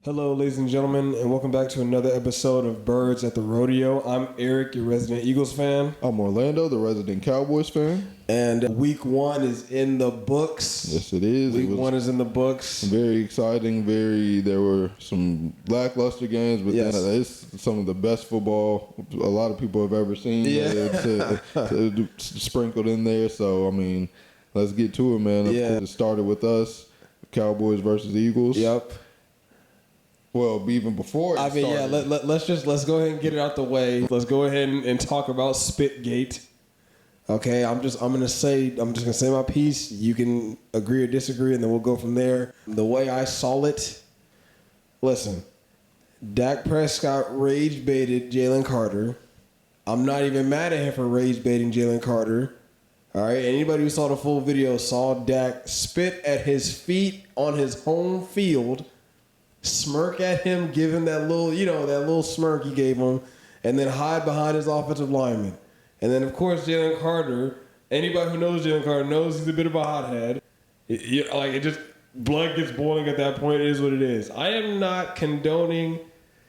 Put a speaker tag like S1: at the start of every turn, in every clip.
S1: Hello, ladies and gentlemen, and welcome back to another episode of Birds at the Rodeo. I'm Eric, your resident Eagles fan.
S2: I'm Orlando, the resident Cowboys fan.
S1: And week one is in the books.
S2: Yes, it is.
S1: Week one is in the books.
S2: Very exciting. There were some lackluster games, but
S1: Yes.
S2: then it's some of the best football a lot of people have ever seen sprinkled in there. So, I mean, let's get to it, man. Of course, it started with us, Cowboys versus Eagles.
S1: Yep.
S2: Well, even before it started.
S1: Let's go ahead and get it out the way. Let's go ahead and talk about Spitgate. Okay, I'm just gonna say my piece. You can agree or disagree, and then we'll go from there. The way I saw it, listen, Dak Prescott rage baited Jalen Carter. I'm not even mad at him for rage baiting Jalen Carter. All right, anybody who saw the full video saw Dak spit at his feet on his home field, smirk at him, give him that little smirk he gave him, and then hide behind his offensive lineman. And then, of course, Jalen Carter, anybody who knows Jalen Carter knows he's a bit of a hothead. Blood gets boiling at that point. It is what it is. I am not condoning,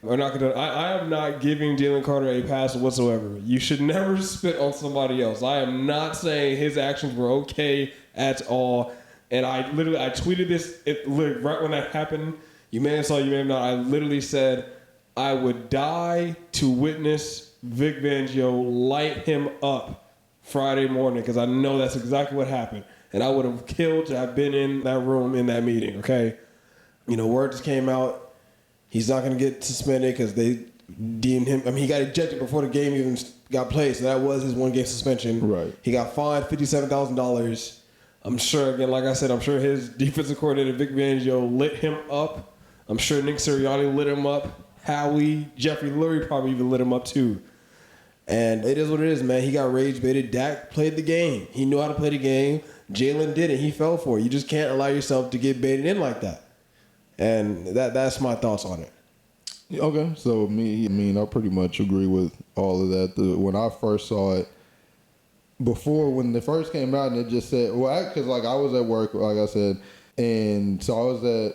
S1: I am not giving Jalen Carter a pass whatsoever. You should never spit on somebody else. I am not saying his actions were okay at all. And I tweeted this right when that happened. You may have saw, you may have not. I literally said, I would die to witness Vic Fangio light him up Friday morning, because I know that's exactly what happened. And I would have killed to have been in that room in that meeting, okay? Word just came out. He's not going to get suspended because they deemed him. I mean, he got ejected before the game even got played, so that was his one-game suspension.
S2: Right.
S1: He got fined $57,000. I'm sure, again, like I said, I'm sure his defensive coordinator, Vic Fangio, lit him up. I'm sure Nick Sirianni lit him up. Howie, Jeffrey Lurie probably even lit him up too. And it is what it is, man. He got rage baited. Dak played the game. He knew how to play the game. Jalen didn't. He fell for it. You just can't allow yourself to get baited in like that. And that's my thoughts on it.
S2: Okay, so I pretty much agree with all of that. When I first saw it, when it first came out, and it just said, because I was at work, like I said, and so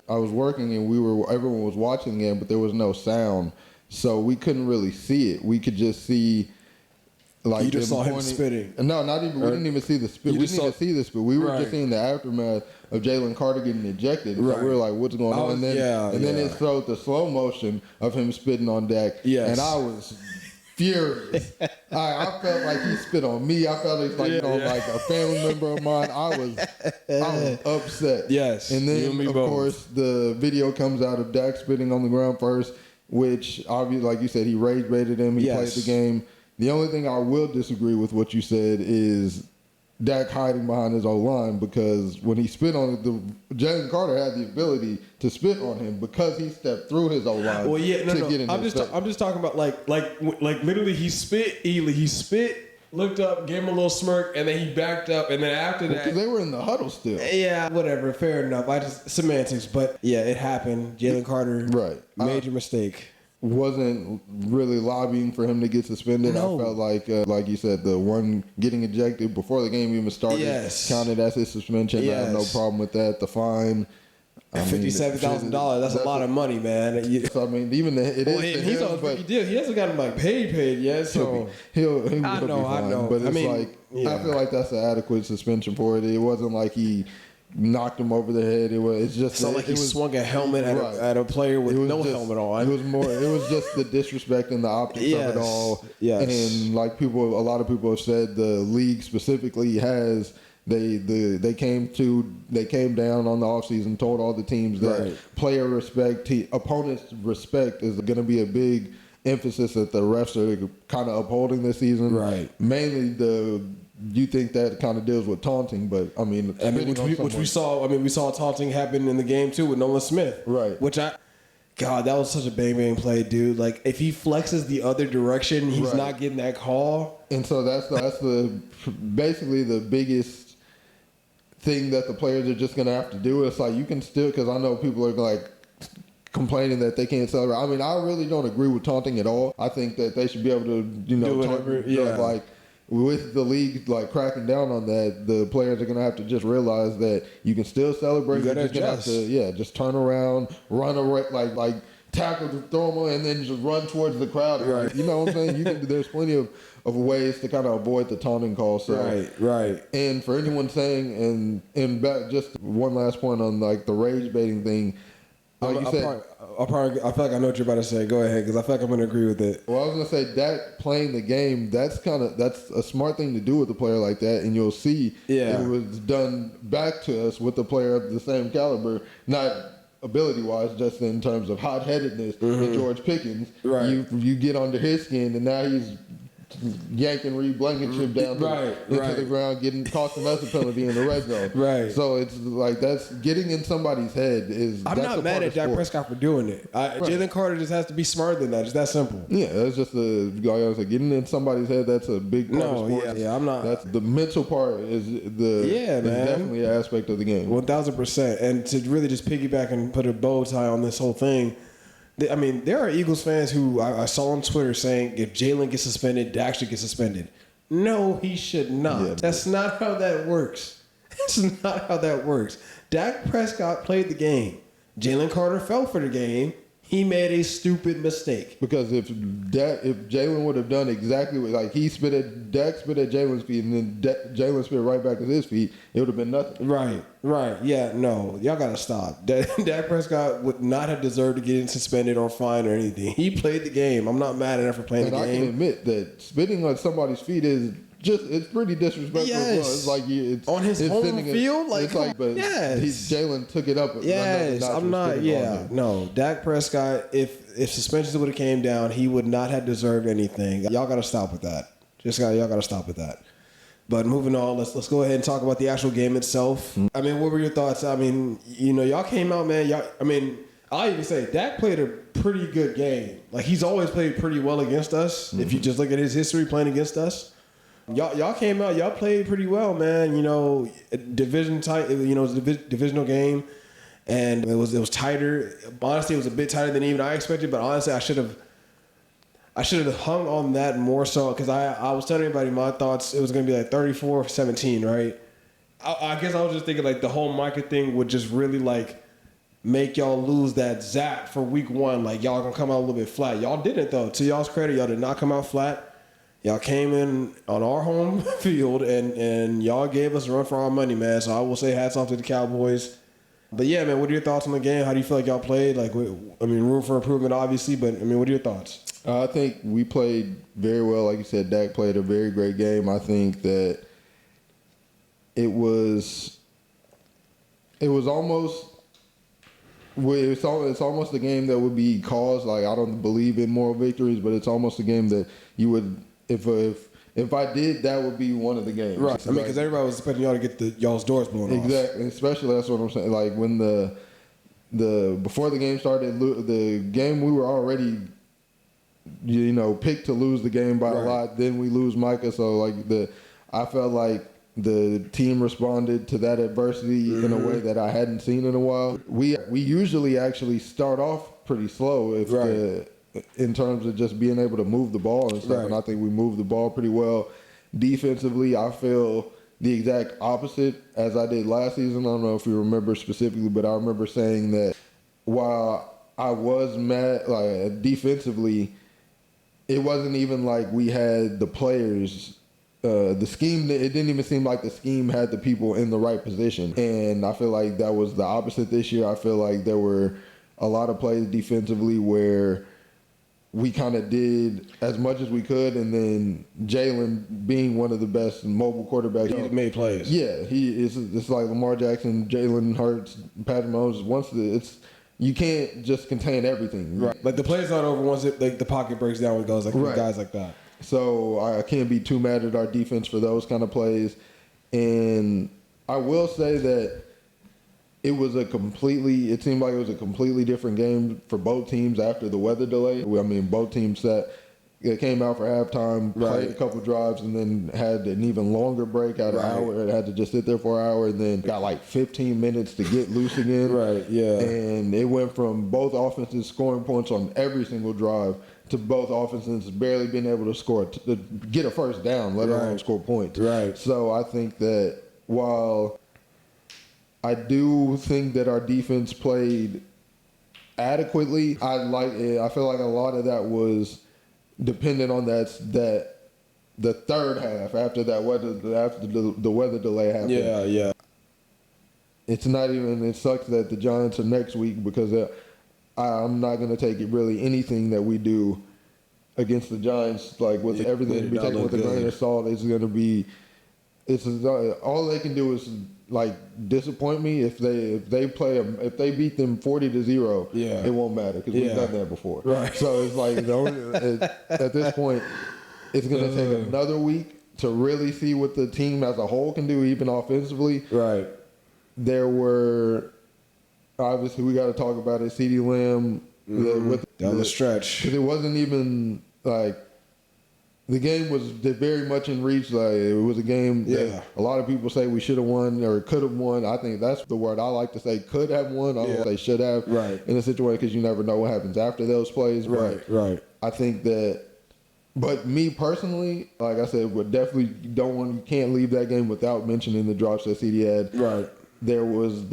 S2: I was working, and everyone was watching the game, but there was no sound, so we couldn't really see it. We could just see, like,
S1: you just saw him spitting.
S2: No, not even. We didn't even see the spit. We didn't even see the spit. We were just seeing the aftermath of Jalen Carter getting ejected. So we were like, "What's going on?" And then it showed the slow motion of him spitting on Dak.
S1: Yes.
S2: And I was furious. I felt like he spit on me. I felt like like a family member of mine. I was upset.
S1: Yes.
S2: And then of course the video comes out of Dak spitting on the ground first, which obviously, like you said, he rage baited him. He played the game. The only thing I will disagree with what you said is Dak hiding behind his O-line, because when he spit on it, Jalen Carter had the ability to spit on him because he stepped through his O-line.
S1: Well, yeah, no. I'm just talking about like literally he spit, looked up, gave him a little smirk, and then he backed up, and then after that,
S2: because they were in the huddle still.
S1: Yeah, whatever, fair enough. Semantics, but yeah, it happened. Jalen Carter, major mistake.
S2: Wasn't really lobbying for him to get suspended.
S1: No.
S2: I felt like you said, the one getting ejected before the game even started counted as his suspension. I have no problem with that. The fine,
S1: $57,000. That's a lot of money, man.
S2: So, I mean, even
S1: he's on a rookie deal. He hasn't gotten like paid yet. So
S2: he'll be fine. I know. But I feel like that's an adequate suspension for it. It wasn't like he knocked him over the head. It's not
S1: like he swung a helmet at a player with no helmet on.
S2: It was just the disrespect and the optics of it all.
S1: Yes.
S2: And like a lot of people have said, the league specifically has they came down on the offseason, told all the teams that player respect, opponents respect is going to be a big emphasis that the refs are kind of upholding this season.
S1: Right.
S2: Mainly you think that kind of deals with taunting, but which we saw taunting happen in the game too with Nolan Smith. Right. God, that was such a bang play, dude. Like, if he flexes the other direction, he's not getting that call. And so that's basically the biggest thing that the players are just going to have to do. It's like, you can still, because I know people are like complaining that they can't celebrate. I mean, I really don't agree with taunting at all. I think that they should be able to,
S1: do whatever.
S3: with the league like cracking down on that, the players are gonna have to just realize that you can still celebrate.
S2: You gotta
S3: just gonna have to, just turn around, run away, like tackle the throw and then just run towards the crowd.
S2: Right.
S3: Like, you know what I'm saying? There's plenty of ways to kind of avoid the taunting call. So
S2: right.
S3: And for anyone saying and back, just one last point on like the rage baiting thing. Like you said,
S2: I feel like I know what you're about to say. Go ahead, because I feel like I'm going to agree with it.
S3: Well, I was going to say that playing the game, that's a smart thing to do with a player like that, and you'll see it was done back to us with a player of the same caliber, not ability-wise, just in terms of hot-headedness. And George Pickens, you get under his skin, and now he's yanking Reed Blankenship down into the ground, costing us a penalty in the red zone.
S2: Right.
S3: So it's like that's getting in somebody's head is.
S2: I'm not mad at Dak Prescott for doing it. Jalen Carter just has to be smarter than that. It's that simple.
S3: Yeah, that's just getting in somebody's head. That's a big part of sports.
S2: Yeah, I'm not.
S3: That's the mental part is definitely an aspect of the game.
S2: 1000%. And to really just piggyback and put a bow tie on this whole thing. I mean, there are Eagles fans who I saw on Twitter saying if Jalen gets suspended, Dak should get suspended. No, he should not. Yeah, that's not how that works. That's not how that works. Dak Prescott played the game. Jalen Carter fell for the game. He made a stupid mistake.
S3: Because if Jalen would have done exactly what, like Dak spit at Jalen's feet and then Jalen spit right back at his feet, it would have been nothing.
S2: Right. Yeah, no. Y'all got to stop. Dak Prescott would not have deserved to get suspended or fined or anything. He played the game. I'm not mad at him for playing the game.
S3: I can admit that spitting on somebody's feet is it's pretty disrespectful.
S2: Yes.
S3: It's like it's
S2: on his home field.
S3: Jalen took it up.
S2: Yes, I'm not. Yeah, no. Dak Prescott. If suspensions would have came down, he would not have deserved anything. Y'all got to stop with that. Y'all got to stop with that. But moving on, let's go ahead and talk about the actual game itself. I mean, what were your thoughts? I mean, y'all came out, man. I'll even say Dak played a pretty good game. Like he's always played pretty well against us. If you just look at his history playing against us. Y'all came out. Y'all played pretty well, man. Divisional divisional game, and it was tighter. Honestly, it was a bit tighter than even I expected. But honestly, I should have hung on that more so because I was telling everybody my thoughts. It was going to be like 34-17, right? I guess I was just thinking like the whole Micah thing would just really like make y'all lose that zap for week one. Like y'all gonna come out a little bit flat. Y'all didn't though. To y'all's credit, y'all did not come out flat. Y'all came in on our home field and y'all gave us a run for our money, man. So I will say hats off to the Cowboys. But yeah, man, what are your thoughts on the game? How do you feel like y'all played? Like, room for improvement, obviously. But what are your thoughts?
S3: I think we played very well. Like you said, Dak played a very great game. I think that it's almost a game that would be caused. Like I don't believe in moral victories, but it's almost a game that you would. If I did, that would be one of the games.
S2: Right. I mean, because everybody was expecting y'all to get y'all's doors blown off.
S3: Exactly. Especially that's what I'm saying. Like when before the game started, the game we were already, picked to lose the game by a lot. Then we lose Micah. So I felt like the team responded to that adversity in a way that I hadn't seen in a while. We usually actually start off pretty slow in terms of just being able to move the ball and stuff. And I think we moved the ball pretty well. Defensively, I feel the exact opposite as I did last season. I don't know if you remember specifically, but I remember saying that while I was mad, like defensively, it wasn't even like we had the players. The scheme, it didn't even seem like the scheme had the people in the right position. And I feel like that was the opposite this year. I feel like there were a lot of plays defensively where we kind of did as much as we could, and then Jalen, being one of the best mobile quarterbacks,
S2: he made plays.
S3: Yeah, it's like Lamar Jackson, Jalen Hurts, Patrick Mahomes. You can't just contain everything.
S2: Right. Like the play's not over once the pocket breaks down with guys like that.
S3: So I can't be too mad at our defense for those kind of plays. And I will say that it seemed like it was a completely different game for both teams after the weather delay. Both teams came out for halftime, played a couple drives, and then had an even longer break out an hour. It had to just sit there for an hour, and then got like 15 minutes to get loose again.
S2: Right, yeah.
S3: And it went from both offenses scoring points on every single drive to both offenses barely being able to score, to get a first down, let alone score points.
S2: Right.
S3: So I think that while I do think that our defense played adequately, I feel like a lot of that was dependent on that the third half after the weather delay happened.
S2: Yeah.
S3: It's not even. It sucks that the Giants are next week because I'm not going to take it really anything that we do against the Giants, like with everything to be taken with a grain of salt. It's going to be. It's all they can do is like disappoint me if they beat them 40-0.
S2: Yeah,
S3: it won't matter because we've done that before.
S2: Right.
S3: So it's like at this point, it's going to take another week to really see what the team as a whole can do, even offensively.
S2: Right.
S3: There were, obviously, we got to talk about it. CeeDee Lamb
S2: down the stretch.
S3: Because it wasn't even like the game was very much in reach. Like it was a game that a lot of people say we should have won or could have won. I think that's the word I like to say. Could have won. I don't say should have.
S2: Right.
S3: In a situation because you never know what happens after those plays.
S2: Right.
S3: I think that. But me personally, like I said, would definitely you can't leave that game without mentioning the drops that CD had.
S2: Right.
S3: There was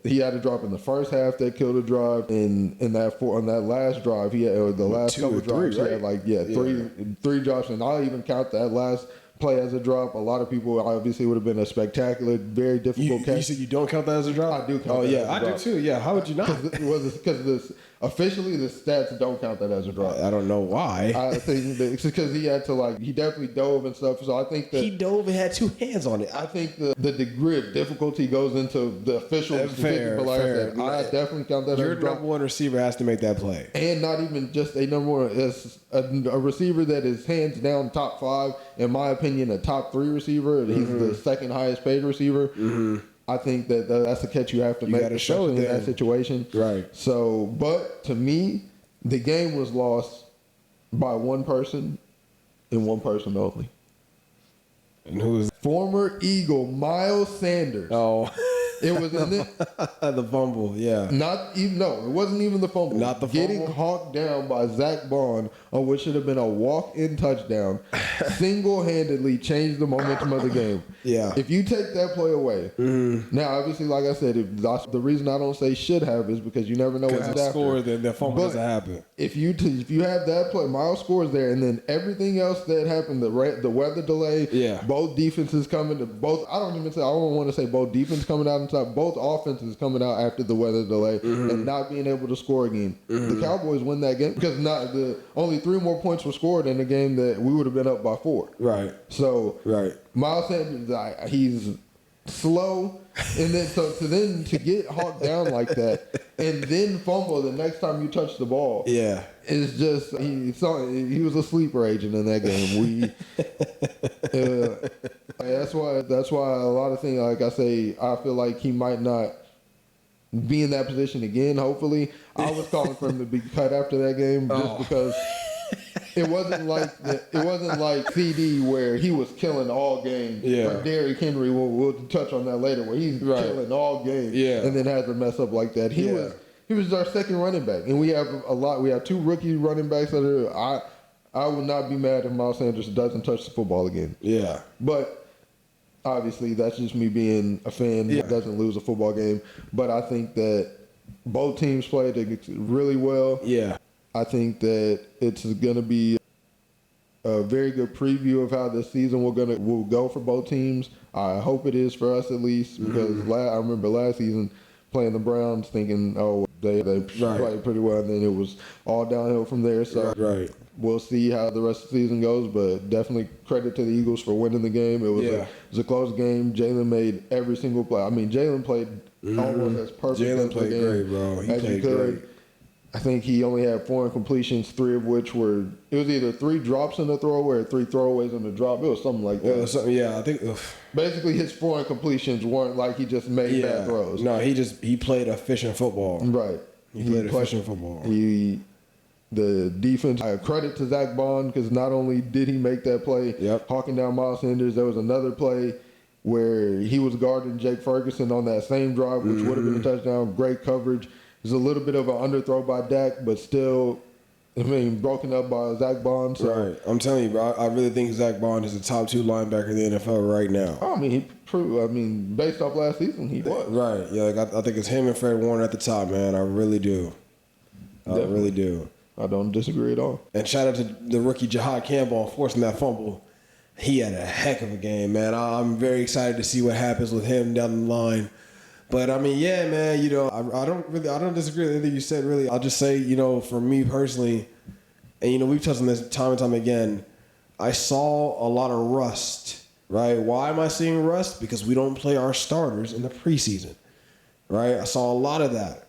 S3: he had a drop in the first half that killed a drive, and on that last drive he had the last couple drives he had three drops, and I'll even count that last play as a drop. A lot of people obviously would have been a spectacular, very difficult catch.
S2: You said you don't count that as a drop?
S3: I do count that as a drop.
S2: I do too. Yeah, how would you not?
S3: Because officially the stats don't count that as a drop.
S2: I don't know why.
S3: I think that it's because he had to he definitely dove and stuff. So I think that
S2: he dove and had two hands on it.
S3: I think the degree of difficulty goes into the official
S2: fair.
S3: I definitely count that as a drop.
S2: Your number one receiver has to make that play.
S3: And not even just a number one, it's a receiver that is hands down top 5, in my opinion, a top 3 receiver. He's the second highest paid receiver. Mm-hmm. I think that's the catch you have to make.
S2: You got to show it
S3: in that situation.
S2: Right.
S3: So, but to me, the game was lost by one person and one person only.
S2: And who is
S3: former Eagle Miles Sanders?
S2: Oh.
S3: It was in
S2: the fumble, yeah.
S3: It wasn't even the fumble.
S2: Not the fumble.
S3: Getting hawked down by Zach Bond on what should have been a walk-in touchdown single-handedly changed the momentum of the game.
S2: Yeah.
S3: If you take that play away, now obviously, like I said, the reason I don't say should have is because you never know what's after.
S2: Score, then the fumble doesn't happen.
S3: If you have that play, Miles scores there, and then everything else that happened, the weather delay, both defenses coming to both. I don't want to say both defenses coming out on top. Both offenses coming out after the weather delay and not being able to score again. The Cowboys win that game because only 3 more points were scored in a game that we would have been up by 4.
S2: Right.
S3: So Miles Sanders, he's slow, and then to get hawked down like that and then fumble the next time you touch the ball.
S2: Yeah.
S3: It's just he was a sleeper agent in that game. That's why a lot of things, like I say, I feel like he might not be in that position again. Hopefully, I was calling for him to be cut after that game just because it wasn't like CD where he was killing all game. Or Derrick Henry, we'll touch on that later, where he's killing all game and then has a mess up like that. He was our second running back, and we have a lot. We have 2 rookie running backs that are. I would not be mad if Miles Sanders doesn't touch the football again. Yeah, but obviously that's just me being a fan that doesn't lose a football game. But I think that both teams played really well. Yeah, I think that it's going to be a very good preview of how this season will go for both teams. I hope it is for us at least because I remember last season playing the Browns thinking, they played pretty well, and then it was all downhill from there. So we'll see how the rest of the season goes, but definitely credit to the Eagles for winning the game. It was a close game. Jalen made every single play. I mean, Jalen played almost as perfect
S2: Jalen
S3: as
S2: played
S3: the game
S2: great, bro. He
S3: as you
S2: played
S3: could.
S2: great.
S3: I think he only had 4 incompletions, 3 of which it was either 3 drops in the throwaway or 3 throwaways in the drop. It was something like that.
S2: I think.
S3: Basically, his 4 incompletions weren't like he just made bad throws.
S2: No, he played efficient football.
S3: Right.
S2: He played efficient football.
S3: The defense, credit to Zach Bond because not only did he make that play, hawking down Miles Sanders, there was another play where he was guarding Jake Ferguson on that same drive, which would have been a touchdown. Great coverage. There's a little bit of an underthrow by Dak, but still I mean, broken up by Zach Bond. So.
S2: Right. I'm telling you, bro. I really think Zach Bond is the top 2 linebacker in the NFL right now.
S3: I mean, he proved. I mean, based off last season, he was.
S2: Right. Yeah. Like I think it's him and Fred Warner at the top, man. I really do. I really do.
S3: I don't disagree at all.
S2: And shout out to the rookie Jahad Campbell forcing that fumble. He had a heck of a game, man. I'm very excited to see what happens with him down the line. But I mean, yeah, man. You know, I don't disagree with anything you said. Really, I'll just say, you know, for me personally, and you know, we've touched on this time and time again. I saw a lot of rust. Right? Why am I seeing rust? Because we don't play our starters in the preseason. Right? I saw a lot of that.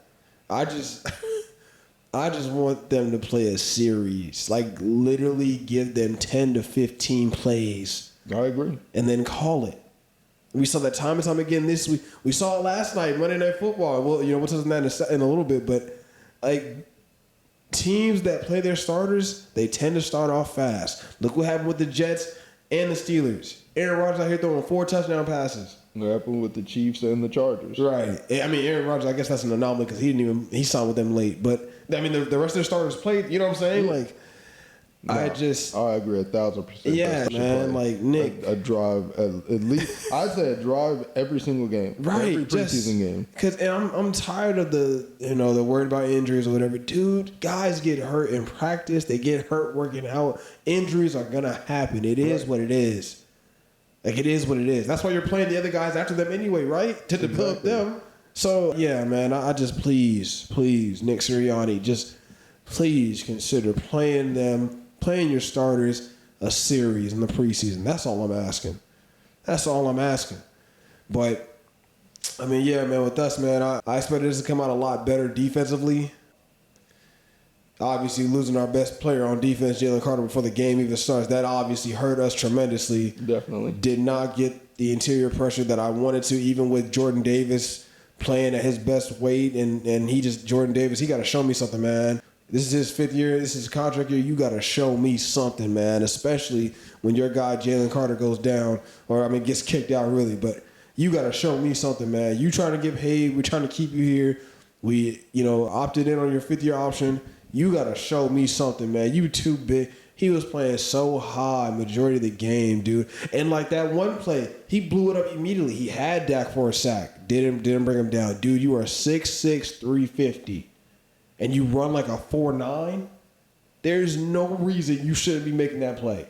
S2: I just want them to play a series. Like, literally give them 10 to 15 plays.
S3: I agree.
S2: And then call it. We saw that time and time again this week. We saw it last night, Monday Night Football. Well, you know, we'll touch on that in a little bit. But, like, teams that play their starters, they tend to start off fast. Look what happened with the Jets and the Steelers. Aaron Rodgers out here throwing 4 touchdown passes.
S3: What happened with the Chiefs and the Chargers.
S2: Right. I mean, Aaron Rodgers, I guess that's an anomaly because he signed with them late. But, I mean, the rest of their starters played, you know what I'm saying? Like,
S3: no, I agree 1,000%.
S2: Yeah, man. Like, Nick.
S3: A drive, at least, I'd say a drive every single game.
S2: Right.
S3: Every preseason game.
S2: And I'm tired of the worried about injuries or whatever. Dude, guys get hurt in practice. They get hurt working out. Injuries are going to happen. It is what it is. Like, it is what it is. That's why you're playing the other guys after them anyway, right? To develop them. So, yeah, man, I just please, Nick Sirianni, just please consider playing your starters a series in the preseason. That's all I'm asking. But, I mean, yeah, man, with us, man, I expected us to come out a lot better defensively. Obviously, losing our best player on defense, Jalen Carter, before the game even starts, that obviously hurt us tremendously.
S3: Definitely.
S2: Did not get the interior pressure that I wanted to, even with Jordan Davis playing at his best weight. And Jordan Davis, he got to show me something, man. This is his 5th year. This is his contract year. You got to show me something, man, especially when your guy, Jalen Carter, goes down gets kicked out, really. But you got to show me something, man. You trying to get paid. We're trying to keep you here. We, opted in on your 5th year option. You got to show me something, man. You too big. He was playing so high majority of the game, dude. And like that one play, he blew it up immediately. He had Dak for a sack. Didn't bring him down. Dude, you are 6'6", 350. And you run like a 4.9. There's no reason you shouldn't be making that play.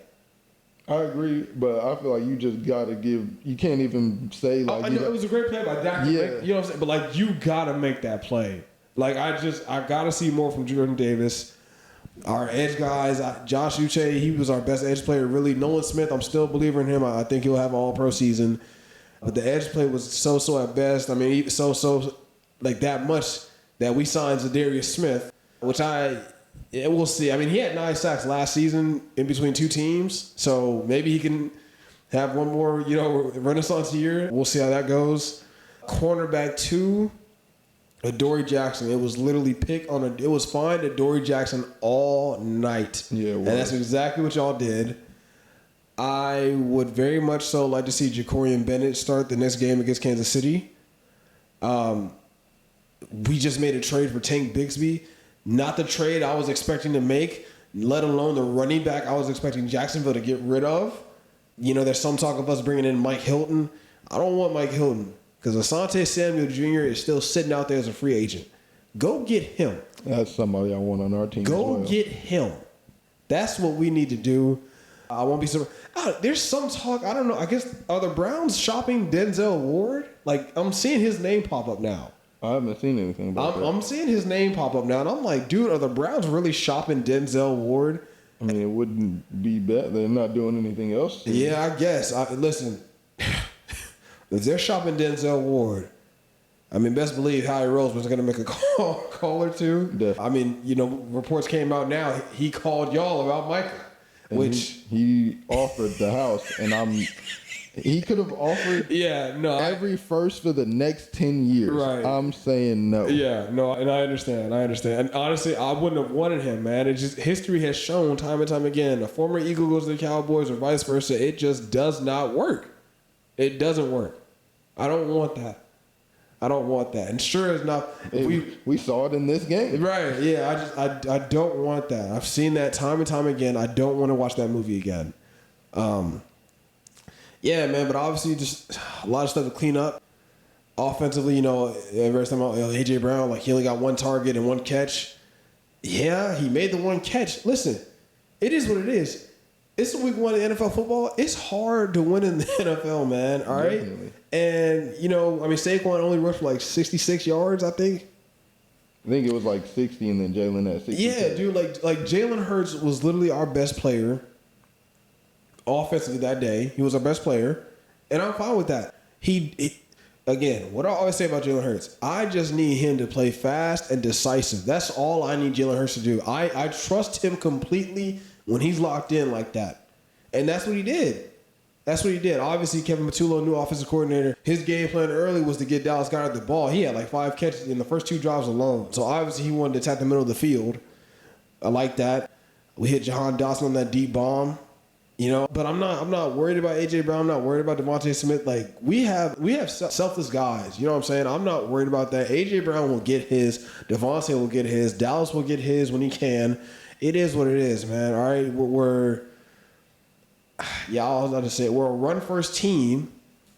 S3: I agree, but I feel like you just got to give – you can't even say like –
S2: I know it was a great play by Dak. Yeah. You know what I'm saying? But like you got to make that play. Like, I got to see more from Jordan Davis. Our edge guys, Josh Uche, he was our best edge player, really. Nolan Smith, I'm still a believer in him. I think he'll have an all-pro season. But the edge play was so-so at best. I mean, so like that much that we signed Zadarius Smith, which we'll see. I mean, he had 9 sacks last season in between 2 teams. So maybe he can have one more, renaissance year. We'll see how that goes. Cornerback 2. Adoree Jackson. It was literally it was fine Adoree Jackson all night.
S3: Yeah,
S2: and that's exactly what y'all did. I would very much so like to see Jacorian Bennett start the next game against Kansas City. We just made a trade for Tank Bigsby. Not the trade I was expecting to make, let alone the running back I was expecting Jacksonville to get rid of. There's some talk of us bringing in Mike Hilton. I don't want Mike Hilton. Because Asante Samuel Jr. is still sitting out there as a free agent. Go get him.
S3: That's somebody I want on our team.
S2: Go get him. That's what we need to do. I won't be surprised. There's some talk. I don't know. I guess, are the Browns shopping Denzel Ward? Like, I'm seeing his name pop up now.
S3: I haven't seen anything about that.
S2: I'm seeing his name pop up now. And I'm like, dude, are the Browns really shopping Denzel Ward?
S3: I mean, it wouldn't be bad. They're not doing anything else.
S2: Yeah, I guess. Listen. If they're shopping Denzel Ward, I mean, best believe Howie Rose was going to make a call or two.
S3: Definitely.
S2: I mean, reports came out now. He called y'all about Micah,
S3: and
S2: which
S3: he offered the house, and he could have offered every first for the next 10 years.
S2: Right.
S3: I'm saying no.
S2: Yeah, no, and I understand. And honestly, I wouldn't have wanted him, man. It just history has shown time and time again. A former Eagle goes to the Cowboys or vice versa. It just does not work. It doesn't work. I don't want that. I don't want that. And sure enough,
S3: we saw it in this game.
S2: Right, yeah. I don't want that. I've seen that time and time again. I don't want to watch that movie again. Yeah, man, but obviously just a lot of stuff to clean up. Offensively, every time A.J. Brown, he only got one target and one catch. Yeah, he made the one catch. Listen, it is what it is. It's week 1 in NFL football. It's hard to win in the NFL, man. All right?
S3: Definitely.
S2: And, Saquon only rushed for 66 yards, I think.
S3: I think it was 60 and then Jalen had 60.
S2: Yeah, dude, like Jalen Hurts was literally our best player offensively that day. He was our best player. And I'm fine with that. Again, what I always say about Jalen Hurts, I just need him to play fast and decisive. That's all I need Jalen Hurts to do. I trust him completely when he's locked in like that. And that's what he did. Obviously, Kevin Matullo, new offensive coordinator, his game plan early was to get Dallas Goedert the ball. He had 5 catches in the first 2 drives alone. So obviously he wanted to attack the middle of the field. I like that. We hit Jahan Dotson on that deep bomb. But I'm not worried about A.J. Brown. I'm not worried about Devontae Smith. We have selfless guys. You know what I'm saying? I'm not worried about that. A.J. Brown will get his. Devontae will get his. Dallas will get his when he can. It is what it is, man. All right, I'll just say we're a run-first team,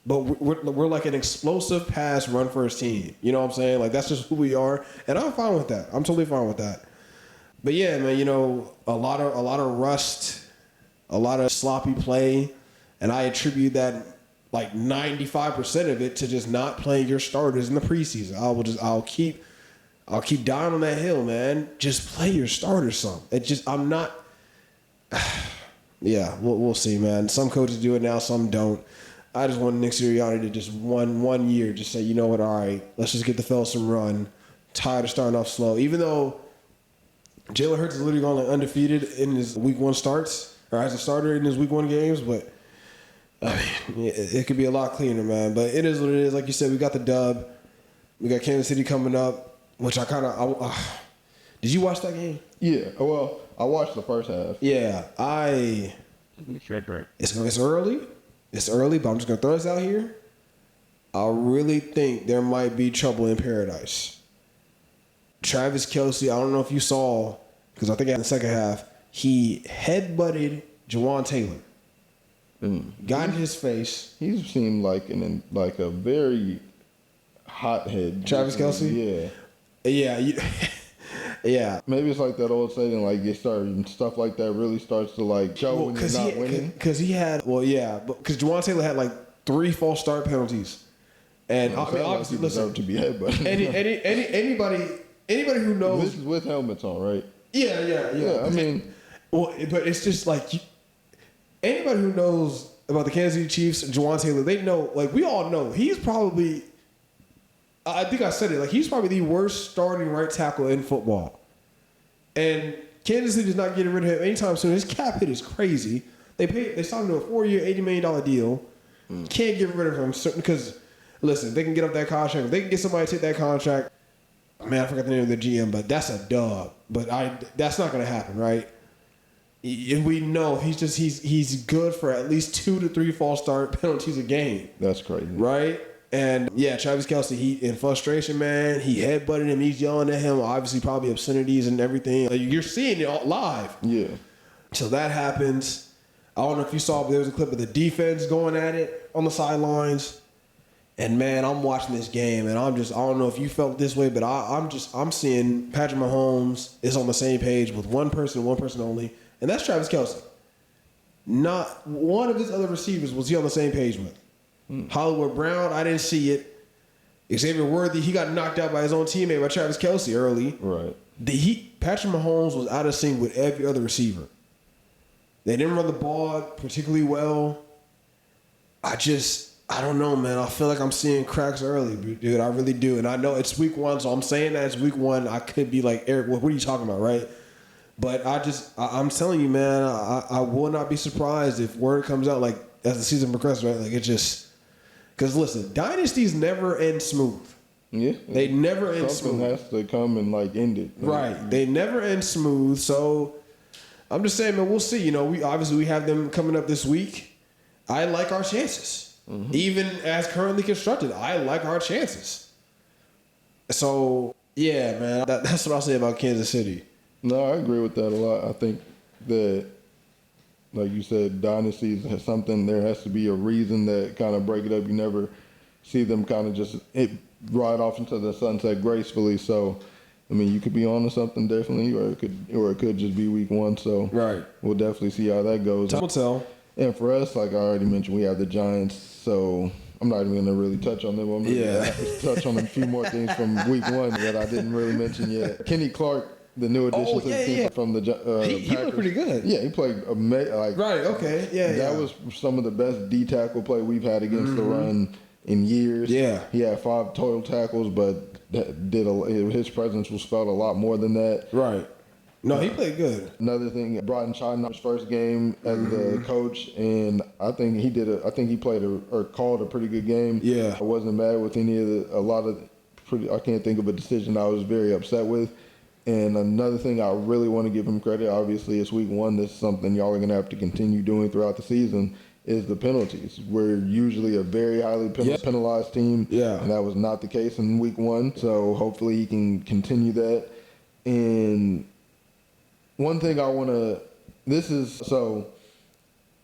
S2: but we're like an explosive pass run-first team. You know what I'm saying? That's just who we are, and I'm fine with that. I'm totally fine with that. But yeah, man, a lot of rust. A lot of sloppy play, and I attribute that 95% of it to just not playing your starters in the preseason. I'll keep dying on that hill, man. Just play your starters some. I'm not. Yeah, we'll see, man. Some coaches do it now, some don't. I just want Nick Sirianni to just one year just say, you know what, all right, let's just get the fellas some run. Tired of starting off slow, even though Jalen Hurts is literally going undefeated in his week 1 starts. Or as a starter in his week 1 games, but it could be a lot cleaner, man. But it is what it is. Like you said, we got the dub. We got Kansas City coming up, which I kind of. Did you watch that game?
S3: Yeah. Well, I watched the first half.
S2: Yeah, It's early. It's early, but I'm just gonna throw this out here. I really think there might be trouble in paradise. Travis Kelce, I don't know if you saw, because I think in the second half. He headbutted Jawan Taylor. Got in his face.
S3: He seemed like a very hothead.
S2: Travis Kelce?
S3: Yeah.
S2: Yeah. Yeah.
S3: Maybe it's like that old saying, stuff like that really starts to show when you're not winning.
S2: Because Jawan Taylor had 3 false start penalties. And obviously, listen,
S3: to be headbutted.
S2: Anybody who knows.
S3: This is with helmets on, right?
S2: Yeah.
S3: I mean.
S2: Well, but it's just anybody who knows about the Kansas City Chiefs, Jawan Taylor, they know, we all know, he's probably, I think I said it, he's probably the worst starting right tackle in football. And Kansas City is not getting rid of him anytime soon. His cap hit is crazy. They signed him to a 4-year, $80 million deal. Can't get rid of him because, listen, they can get up that contract. If they can get somebody to take that contract, man, I forgot the name of the GM, but that's a dub. But that's not going to happen, right? And we know he's good for at least 2 to 3 false start penalties a game.
S3: That's crazy,
S2: right? And yeah, Travis Kelce, he in frustration, man. He headbutted him. He's yelling at him. Obviously, probably obscenities and everything. You're seeing it live.
S3: Yeah.
S2: So that happens. I don't know if you saw, but there was a clip of the defense going at it on the sidelines. And man, I'm watching this game, and I don't know if you felt this way, but I'm seeing Patrick Mahomes is on the same page with one person only. And that's Travis Kelce. Not one of his other receivers was he on the same page with. Hollywood Brown, I didn't see it. Xavier Worthy, he got knocked out by his own teammate, by Travis Kelce early.
S3: Right.
S2: Patrick Mahomes was out of sync with every other receiver. They didn't run the ball particularly well. I don't know, man. I feel like I'm seeing cracks early, dude. I really do. And I know it's week 1, so I'm saying that it's week 1. I could be like, Eric, what are you talking about, right? But I'm telling you, man, I will not be surprised if word comes out as the season progresses, right? Because listen, dynasties never end smooth.
S3: Yeah.
S2: They never end smooth.
S3: Something has to come and end it.
S2: Right. They never end smooth. So I'm just saying, man, we'll see. We have them coming up this week. I like our chances. Mm-hmm. Even as currently constructed, I like our chances. So, yeah, man, that's what I'll say about Kansas City.
S3: No, I agree with that a lot. I think that, like you said, dynasties has something. There has to be a reason that kind of break it up. You never see them kind of just ride off into the sunset gracefully. So, I mean, you could be on to something definitely, or it could just be week one. So,
S2: right,
S3: we'll definitely see how that goes.
S2: Time will tell.
S3: And for us, like I already mentioned, we have the Giants. So I'm not even gonna really touch on them. I'm gonna touch on a few more things from week one that I didn't really mention yet. Kenny Clark, the new addition to the team from the
S2: he looked pretty good.
S3: Yeah, he played
S2: right. Okay. Yeah.
S3: That was some of the best D tackle play we've had against the run in years.
S2: Yeah.
S3: He had 5 total tackles, but his presence was felt a lot more than that.
S2: Right. No, he played good.
S3: Another thing, Broughton Schottenheimer's first game as the coach, and I think he played or called a pretty good game.
S2: Yeah.
S3: I wasn't mad with I can't think of a decision I was very upset with. And another thing I really want to give him credit, obviously, it's week one. This is something y'all are going to have to continue doing throughout the season, is the penalties. We're usually a very highly penalized team, and that was not the case in week one. So hopefully he can continue that. And one thing I want to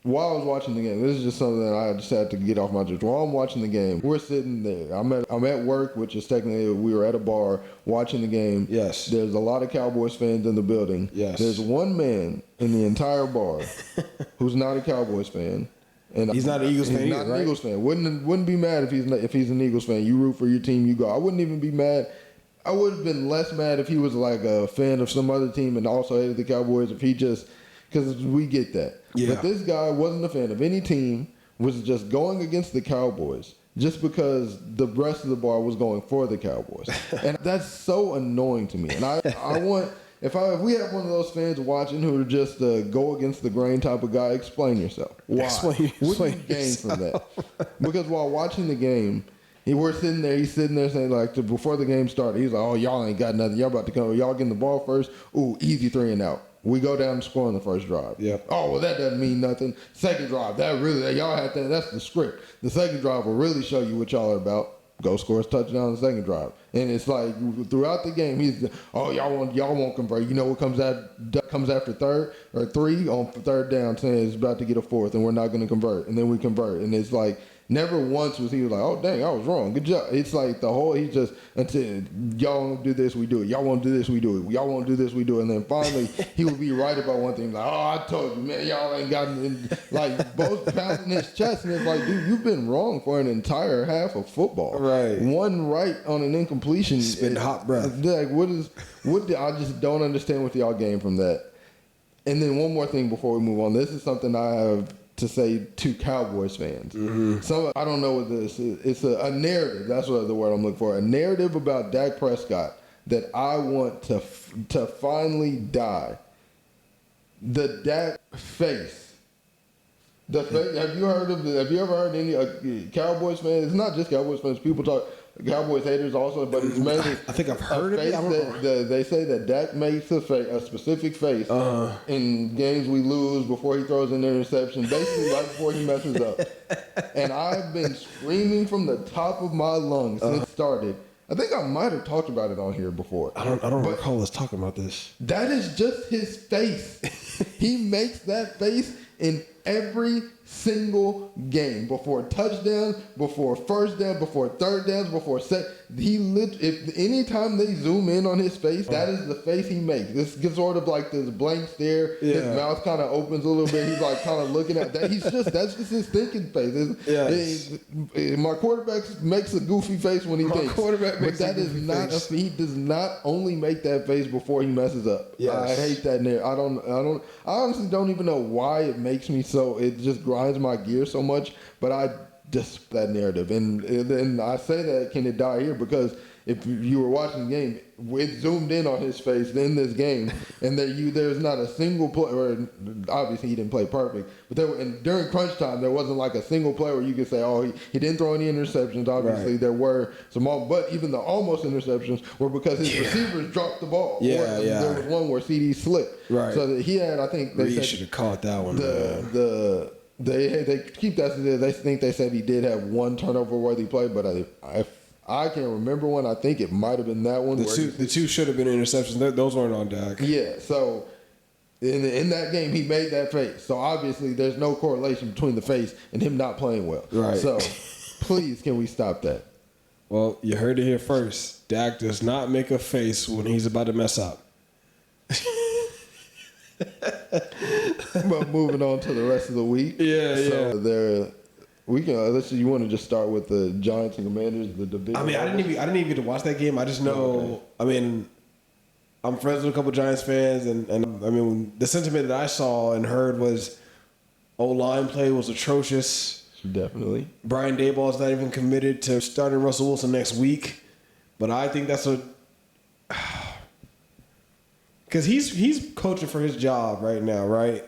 S3: while I was watching the game, this is just something that I just had to get off my chest. While I'm watching the game, we're sitting there. I'm at work, which is technically we were at a bar watching the game.
S2: Yes.
S3: There's a lot of Cowboys fans in the building.
S2: Yes.
S3: There's one man in the entire bar who's not a Cowboys fan. And
S2: he's not an Eagles fan either,
S3: not
S2: right?
S3: an Eagles fan. Wouldn't be mad if he's an Eagles fan. You root for your team, you go. I wouldn't even be mad. I would have been less mad if he was like a fan of some other team and also hated the Cowboys, if he just, because we get that.
S2: Yeah.
S3: But this guy wasn't a fan of any team, was just going against the Cowboys just because the rest of the bar was going for the Cowboys. And that's so annoying to me. And I want, if we have one of those fans watching who are just go against the grain type of guy, explain yourself. Why? What do you gain from that? Because while watching the game, he's sitting there saying, like, before the game started, he's like, oh, y'all ain't got nothing. Y'all about to come. Y'all getting the ball first. Ooh, easy 3 and out. We go down and score on the first drive.
S2: Yeah.
S3: Oh, well, that doesn't mean nothing. Second drive, y'all had that. That's the script. The second drive will really show you what y'all are about. Go score a touchdown on the second drive. And it's like throughout the game, he's, oh, y'all won't convert. You know what comes after third or 3 on third down, saying it's about to get a 4th and we're not going to convert. And then we convert. And it's like, never once was he like, oh, dang, I was wrong. Good job. It's like he just, until y'all won't do this, we do it. Y'all won't do this, we do it. Y'all won't do this, we do it. And then finally, he would be right about one thing. Like, oh, I told you, man, y'all ain't got like both pounding his chest. And it's like, dude, you've been wrong for an entire half of football.
S2: Right.
S3: One right on an incompletion.
S2: Spitting hot breath.
S3: Like, I just don't understand what y'all gain from that. And then one more thing before we move on. This is something I have to say to Cowboys fans. Mm-hmm. I don't know what this is. It's a narrative. That's what the word I'm looking for. A narrative about Dak Prescott that I want to finally die. The Dak face. Have you ever heard any Cowboys fans? It's not just Cowboys fans. People talk Cowboys haters also, but it's mainly.
S2: I think I've heard of it.
S3: They say that Dak makes a specific face in games we lose before he throws an interception, basically right before he messes up. And I've been screaming from the top of my lungs since it started. I think I might have talked about it on here before.
S2: I don't recall us talking about this.
S3: That is just his face. He makes that face in every single game, before touchdowns, before first down, before third downs, before if anytime they zoom in on his face, that is the face he makes. This gets sort of like this blank stare. Yeah. His mouth kind of opens a little bit. He's like kind of looking at that. That's just his thinking face. My quarterback makes a goofy face when he thinks. But that is not he does not only make that face before he messes up. Yes. I hate that narrative. I honestly don't even know why it makes me so. It just grinds my gears so much, but I just that narrative, and I say that can it die here because if you were watching the game, it zoomed in on his face in this game, and there's not a single play. Or obviously he didn't play perfect, but during crunch time there wasn't like a single play where you could say, oh, he didn't throw any interceptions. Obviously there were some, but even the almost interceptions were because his receivers dropped the ball. There was one where CD slipped. Right. So he had, I think they
S2: should have caught that one.
S3: They keep that. They think they said he did have one turnover worthy play, but I can't remember one. I think it might have been that one.
S2: The two should have been interceptions. Those weren't on Dak.
S3: Yeah, so in that game, he made that face. So obviously, there's no correlation between the face and him not playing well.
S2: Right.
S3: So please, can we stop that?
S2: Well, you heard it here first. Dak does not make a face when he's about to mess up.
S3: But moving on to the rest of the week. So we can. Let's see. You want to just start with the Giants and Commanders, the division?
S2: I mean, I didn't even get to watch that game. I just know. Okay. I mean, I'm friends with a couple Giants fans, and I mean, the sentiment that I saw and heard was O-line play was atrocious.
S3: Definitely.
S2: Brian Daboll's not even committed to starting Russell Wilson next week, but I think that's because he's coaching for his job right now, right?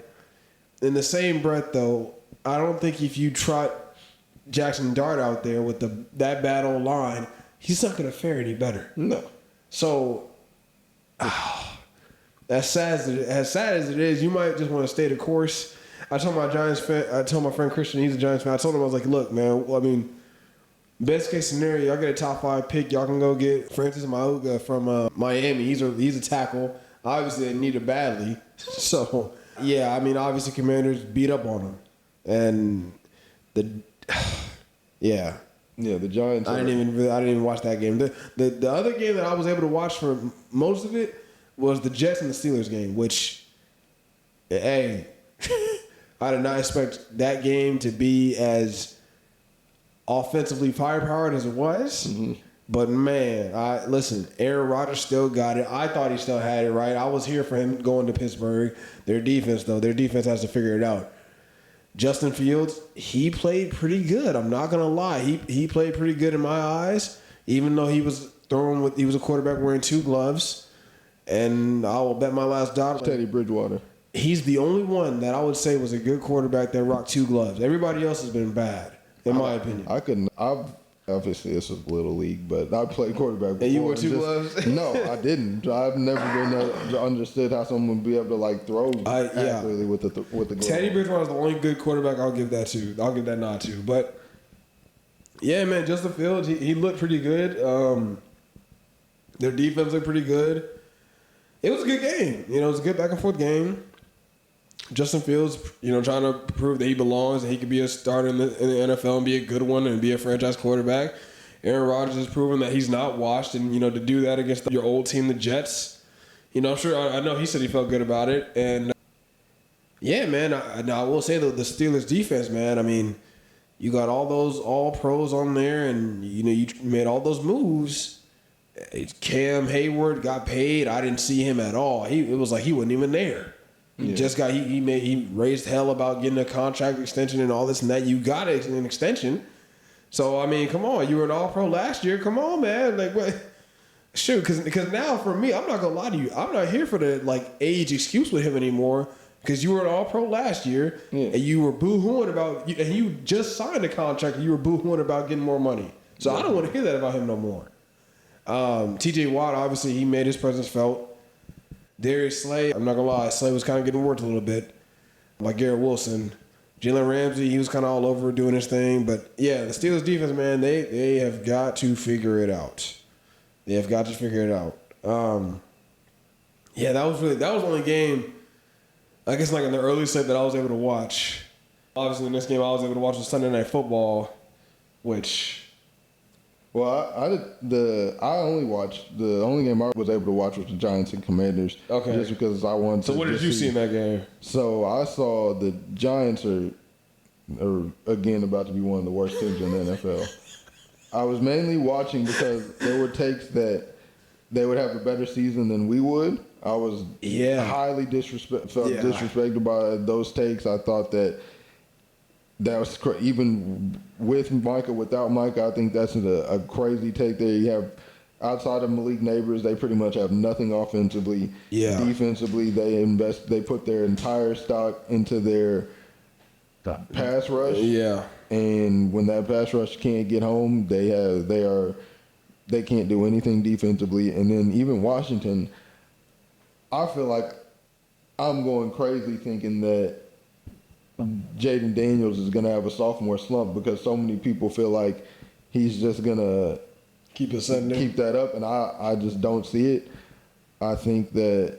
S2: In the same breath, though, I don't think if you trot Jackson Dart out there with that bad old line, he's not going to fare any better.
S3: No.
S2: So, as sad as it is, you might just want to stay the course. I told my friend Christian, he's a Giants fan. I told him, I was like, look, man, I mean, best case scenario, y'all get a top 5 pick. Y'all can go get Francis Mauga from Miami. He's a tackle. Obviously, they need it badly. So, yeah, I mean, obviously, Commanders beat up on them. And yeah, the Giants. I didn't even watch that game. The other game that I was able to watch for most of it was the Jets and the Steelers game, which, hey, I did not expect that game to be as offensively firepowered as it was. Mm-hmm. But man, listen, Aaron Rodgers still got it. I thought he still had it, right? I was here for him going to Pittsburgh. Their defense has to figure it out. Justin Fields, he played pretty good. I'm not gonna lie, he played pretty good in my eyes. Even though he was a quarterback wearing 2 gloves, and I will bet my last dollar.
S3: Teddy Bridgewater.
S2: He's the only one that I would say was a good quarterback that rocked 2 gloves. Everybody else has been bad, in my opinion.
S3: Obviously, it's a little league, but I played quarterback before.
S2: And you wore 2 gloves?
S3: No, I didn't. I've never been understood how someone would be able to like throw accurately with the glove.
S2: Teddy Bridgewater is the only good quarterback I'll give that to. I'll give that nod to. But yeah, man, Justin Fields, he looked pretty good. Their defense looked pretty good. It was a good game. It was a good back and forth game. Justin Fields, trying to prove that he belongs and he could be a starter in the NFL and be a good one and be a franchise quarterback. Aaron Rodgers has proven that he's not washed, and to do that against your old team, the Jets. I'm sure. I know he said he felt good about it, and yeah, man. I will say the Steelers defense, man. I mean, you got all those all pros on there, and you made all those moves. Cam Hayward got paid. I didn't see him at all. It was like he wasn't even there. He just got he raised hell about getting a contract extension and all this and that. You got an extension, so I mean, come on, you were an All-Pro last year. Come on, man, like what? Shoot, because now for me, I'm not gonna lie to you, I'm not here for the age excuse with him anymore. Because you were an All-Pro last year, and you were boo-hooing about, and you just signed a contract, and you were boo-hooing about getting more money. So I don't want to hear that about him no more. T.J. Watt, obviously, he made his presence felt. Darius Slay, I'm not going to lie, Slay was kind of getting worked a little bit. Like Garrett Wilson. Jalen Ramsey, he was kind of all over doing his thing. But, yeah, the Steelers defense, man, they have got to figure it out. They have got to figure it out. Yeah, that was the only game, I guess, in the early set that I was able to watch. Obviously, in this game, I was able to watch the Sunday Night Football, which...
S3: Well, I only watched the only game I was able to watch was the Giants and Commanders. Okay. Just because I wanted to.
S2: So what did you see in that game?
S3: So I saw the Giants are again about to be one of the worst teams in the NFL. I was mainly watching because there were takes that they would have a better season than we would. I was highly disrespected by those takes. I thought that was even with Micah, without Micah, I think that's a crazy take there. You have outside of Malik Neighbors, they pretty much have nothing offensively. Yeah. Defensively, they put their entire stock into their pass rush. Yeah. And when that pass rush can't get home, they can't do anything defensively. And then even Washington, I feel like I'm going crazy thinking that Jaden Daniels is going to have a sophomore slump because so many people feel like he's just going to
S2: keep ascending.
S3: Keep that up, and I just don't see it. I think that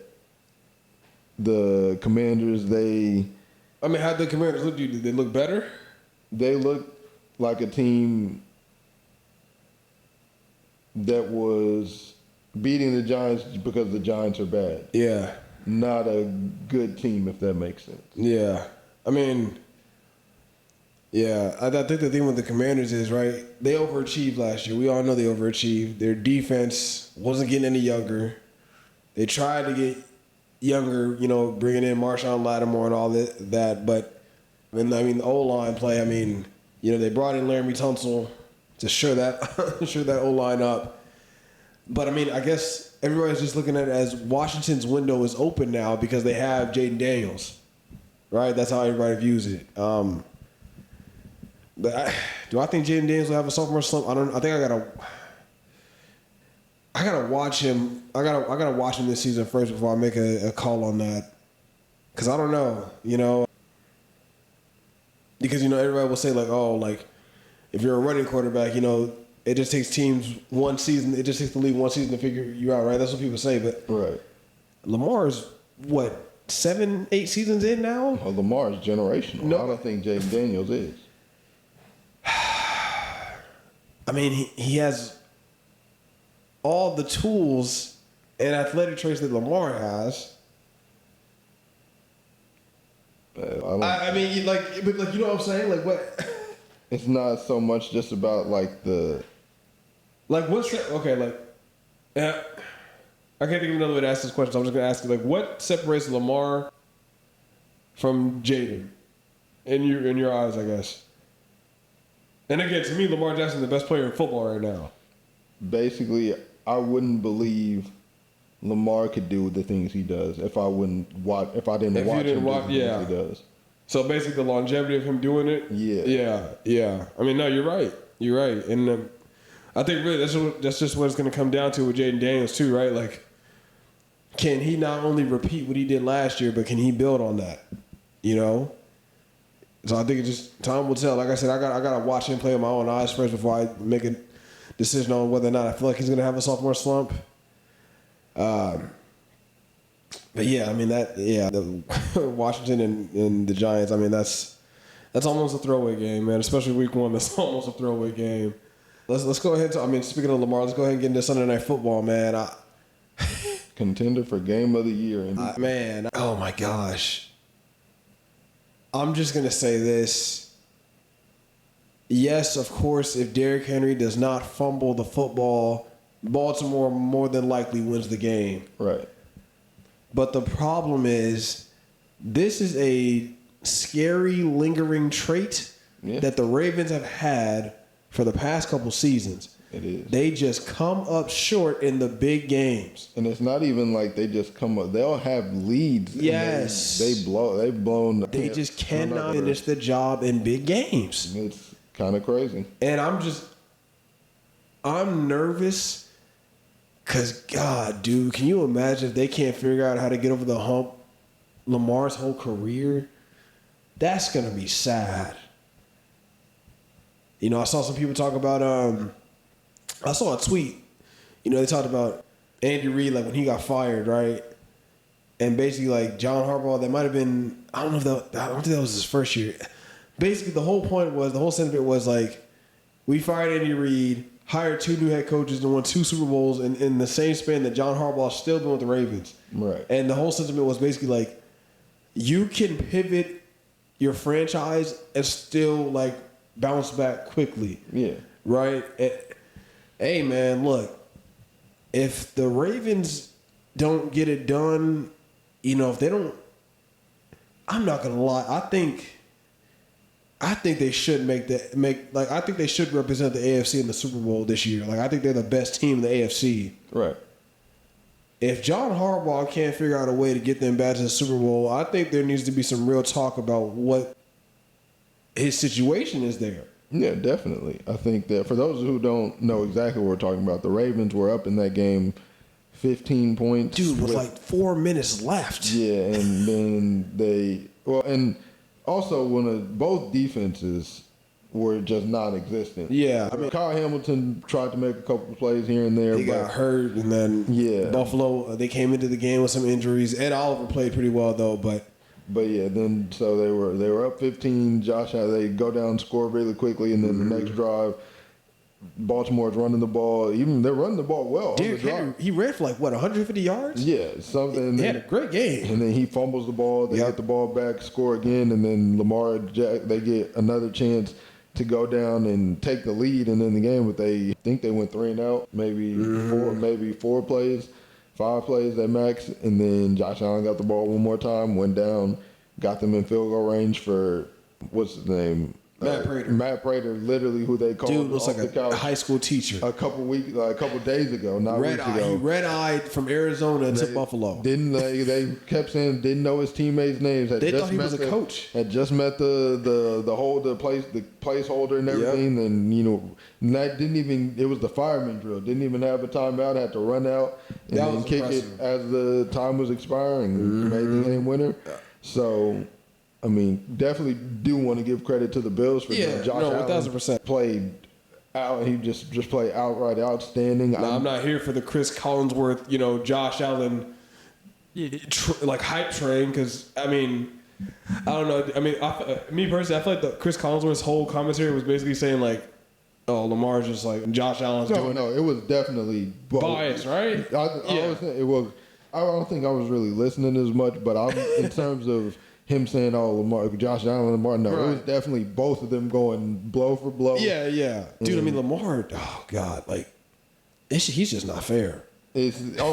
S3: the Commanders,
S2: how'd the Commanders look to you? Did they look better?
S3: They look like a team that was beating the Giants because the Giants are bad.
S2: Yeah.
S3: Not a good team, if that makes sense.
S2: Yeah. I think the thing with the Commanders is, right, they overachieved last year. We all know they overachieved. Their defense wasn't getting any younger. They tried to get younger, bringing in Marshawn Lattimore and all that. But, the O-line play, they brought in Laramie Tunsil to shore that O-line up. But, I guess everybody's just looking at it as Washington's window is open now because they have Jaden Daniels, right? That's how everybody views it. But do I think Jaden Daniels will have a sophomore slump? I think I gotta watch him. I gotta watch him this season first before I make a call on that. Cause I don't know, because everybody will say if you're a running quarterback, it just takes teams one season. It just takes the league one season to figure you out, right? That's what people say. But
S3: right,
S2: Lamar's 7-8 seasons in now.
S3: Well, Lamar's generational. No. I don't think Jaden Daniels is.
S2: He has all the tools and athletic traits that Lamar has.
S3: But
S2: you know what I'm saying? Like what?
S3: It's not so much just about I can't
S2: think of another way to ask this question. So I'm just gonna ask you, what separates Lamar from Jaden in your eyes, I guess. And again, to me, Lamar Jackson's the best player in football right now.
S3: Basically, I wouldn't believe Lamar could do the things he does if I didn't watch him do the things he does.
S2: So basically, the longevity of him doing it. Yeah. No, you're right. And I think really that's just what it's going to come down to with Jaden Daniels too, right? Like, can he not only repeat what he did last year, but can he build on that? So I think time will tell. Like I said, I got to watch him play with my own eyes first before I make a decision on whether or not I feel like he's going to have a sophomore slump. But the Washington and the Giants. That's almost a throwaway game, man. Especially week one, that's almost a throwaway game. Let's go ahead. Speaking of Lamar, let's go ahead and get into Sunday Night Football, man.
S3: Contender for Game of the Year,
S2: oh my gosh. I'm just gonna say this. Yes, of course, if Derrick Henry does not fumble the football, Baltimore more than likely wins the game.
S3: Right.
S2: But the problem is, this is a scary, lingering trait that the Ravens have had for the past couple seasons.
S3: It is.
S2: They just come up short in the big games.
S3: And it's not even like they just come up. They'll have leads.
S2: Yes.
S3: They've blown.
S2: They just cannot finish the job in big games.
S3: It's kind of crazy.
S2: And I'm nervous because, God, dude, can you imagine if they can't figure out how to get over the hump Lamar's whole career? That's going to be sad. I saw some people talk about, I saw a tweet. They talked about Andy Reid, when he got fired, right? And basically, John Harbaugh, that might have been, I don't think that was his first year. Basically, the whole sentiment was we fired Andy Reid, hired 2 new head coaches, and won 2 Super Bowls in the same span that John Harbaugh's still been with the Ravens.
S3: Right.
S2: And the whole sentiment was basically you can pivot your franchise and still bounce back quickly.
S3: Yeah.
S2: Right? Hey, man, look. If the Ravens don't get it done, if they don't, I'm not going to lie. I think they should I think they should represent the AFC in the Super Bowl this year. I think they're the best team in the AFC.
S3: Right.
S2: If John Harbaugh can't figure out a way to get them back to the Super Bowl, I think there needs to be some real talk about what his situation is there.
S3: Yeah, definitely. I think that for those who don't know exactly what we're talking about, the Ravens were up in that game 15 points.
S2: Dude, with 4 minutes left.
S3: Yeah, and then and also both defenses were just non-existent.
S2: Yeah,
S3: I mean, Kyle Hamilton tried to make a couple of plays here and there.
S2: He got hurt, and then Buffalo, they came into the game with some injuries. Ed Oliver played pretty well though, but
S3: yeah, then so they were up 15. Josh, they go down, score really quickly, and then the next drive, Baltimore's running the ball. Even they're running the ball well.
S2: Dude, he ran for 150 yards?
S3: Yeah, something.
S2: He had a great game.
S3: And then he fumbles the ball. They get the ball back, score again, and then Lamar Jack, they get another chance to go down and take the lead and in the game. But they think they went 3 and out, maybe 4 plays, 5 plays at max, and then Josh Allen got the ball one more time, went down, got them in field goal range for what's his name.
S2: Matt Prater.
S3: Matt Prater, literally who they called.
S2: Dude looks like a high school teacher.
S3: A couple days ago, not weeks ago.
S2: He red-eyed from Arizona to Buffalo.
S3: They kept saying didn't know his teammates' names.
S2: They thought he was a coach.
S3: Had just met the placeholder and everything, and that didn't even. It was the fireman drill. Didn't even have a timeout. Had to run out and then kick it as the time was expiring. Made the game winner. So. I mean, definitely do want to give credit to the Bills for Josh Allen
S2: 1,000%
S3: played out. He just played outright outstanding.
S1: I'm not here for the Chris Collinsworth, Josh Allen, hype train. Because I don't know. Me personally, I feel like the Chris Collinsworth's whole commentary was basically saying Lamar's just Josh Allen's doing.
S3: No, it was definitely
S1: biased, right?
S3: It was. I don't think I was really listening as much, but in terms of him saying, Josh Allen, Lamar. No, It was definitely both of them going blow for blow.
S2: Yeah. Dude, Lamar, oh, God, he's just not fair.
S3: Oh,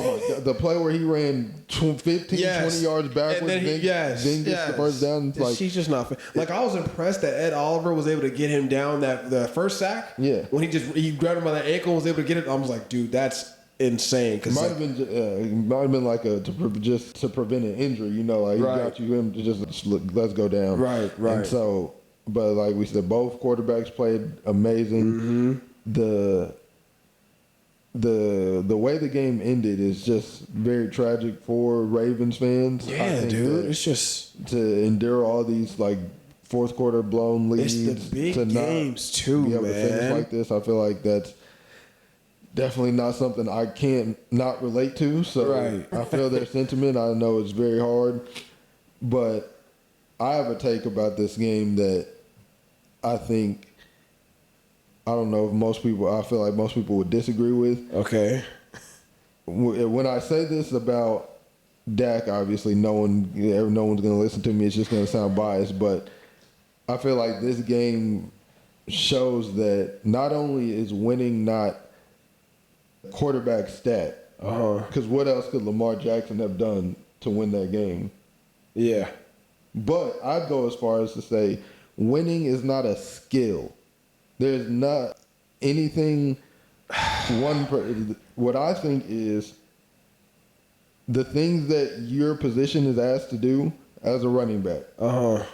S3: my God. The play where he ran 15, 20 yards backwards, then gets the first down.
S2: He's just not fair. I was impressed that Ed Oliver was able to get him down the first sack.
S3: Yeah.
S2: When he grabbed him by the ankle and was able to get it, I was like, dude, that's insane.
S3: It might have been just to prevent an injury, he got him to just look, let's go down.
S2: Right.
S3: And so, but like we said, both quarterbacks played amazing. The way the game ended is just very tragic for Ravens fans.
S2: Yeah, dude, it's just
S3: to endure all these fourth quarter blown leads.
S2: It's the big games too,
S3: be able to finish like this. I feel like that's definitely not something I can't not relate to. So I feel their sentiment. I know it's very hard, but I have a take about this game that I don't know if I feel like most people would disagree with.
S2: Okay.
S3: When I say this about Dak, obviously no one's going to listen to me. It's just going to sound biased, but I feel like this game shows that not only is winning not quarterback stat, because what else could Lamar Jackson have done to win that game?
S2: Yeah.
S3: But I'd go as far as to say winning is not a skill. There's not anything what I think is the things that your position is asked to do as a running back. Or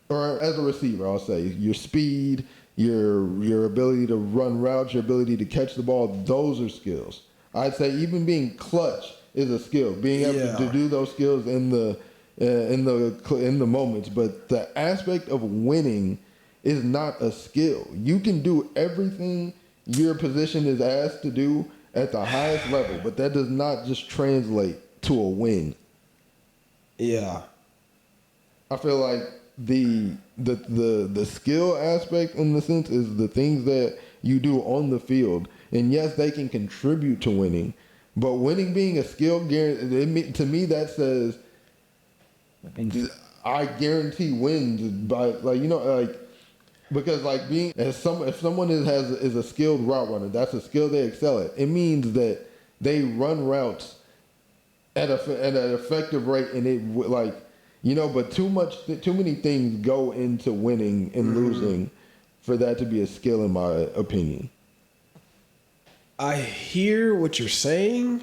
S3: as a receiver, I'll say. Your speed, your ability to run routes, your ability to catch the ball, those are skills. I'd say even being clutch is a skill. Being able to do those skills in the moments, but the aspect of winning is not a skill. You can do everything your position is asked to do at the highest level, but that does not just translate to a win.
S2: Yeah.
S3: I feel like the skill aspect in the sense is the things that you do on the field. And yes, they can contribute to winning, but winning being a skill, to me that says I guarantee wins by because if someone is a skilled route runner, that's a skill they excel at. It means that they run routes at an effective rate, and but too many things go into winning and losing for that to be a skill, in my opinion.
S2: I hear what you're saying.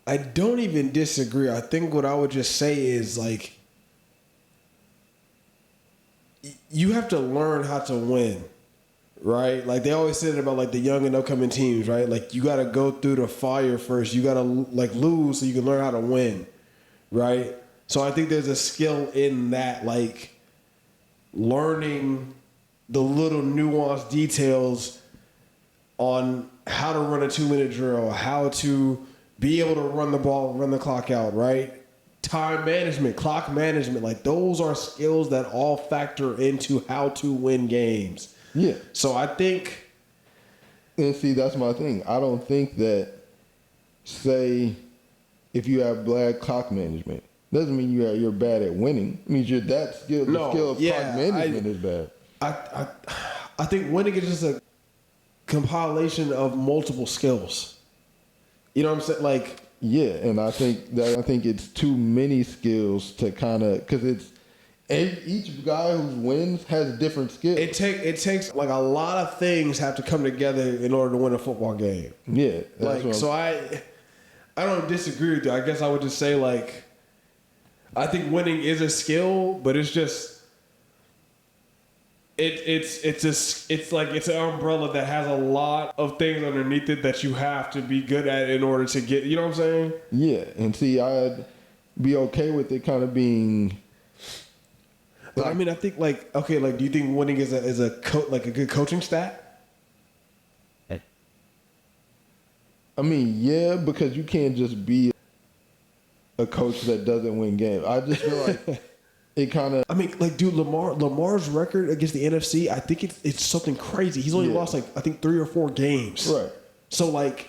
S2: I don't even disagree. I think what I would just say is you have to learn how to win, right? They always say that about the young and upcoming teams, right? You got to go through the fire first. You got to lose so you can learn how to win, right? So I think there's a skill in that, learning the little nuanced details on how to run a 2-minute drill, how to be able to run the ball, run the clock out, right? Time management, clock management, like those are skills that all factor into how to win games.
S3: Yeah.
S2: So I think,
S3: and see, that's my thing. I don't think that, say, if you have bad clock management, doesn't mean you're bad at winning. It means you're that skilled. The skill of clock management is bad.
S2: I think winning is just a compilation of multiple skills. You know what I'm saying? Like,
S3: yeah, and I think it's too many skills to kind of, because it's each guy who wins has different skills.
S2: It takes like a lot of things have to come together in order to win a football game.
S3: Yeah,
S2: like so I don't disagree with you. I guess I would just say like I think winning is a skill, but it's just it's like it's an umbrella that has a lot of things underneath it that you have to be good at in order to get. You know what I'm saying?
S3: Yeah, and see, I'd be okay with it kind of being.
S2: But I mean, I think like okay, like do you think winning is a good coaching stat?
S3: I mean, yeah, because you can't just be a coach that doesn't win games. I just feel like. It kind of.
S2: I mean, like, dude, Lamar's record against the NFC, I think it's something crazy. He's only lost like I think 3 or 4 games.
S3: Right.
S2: So like,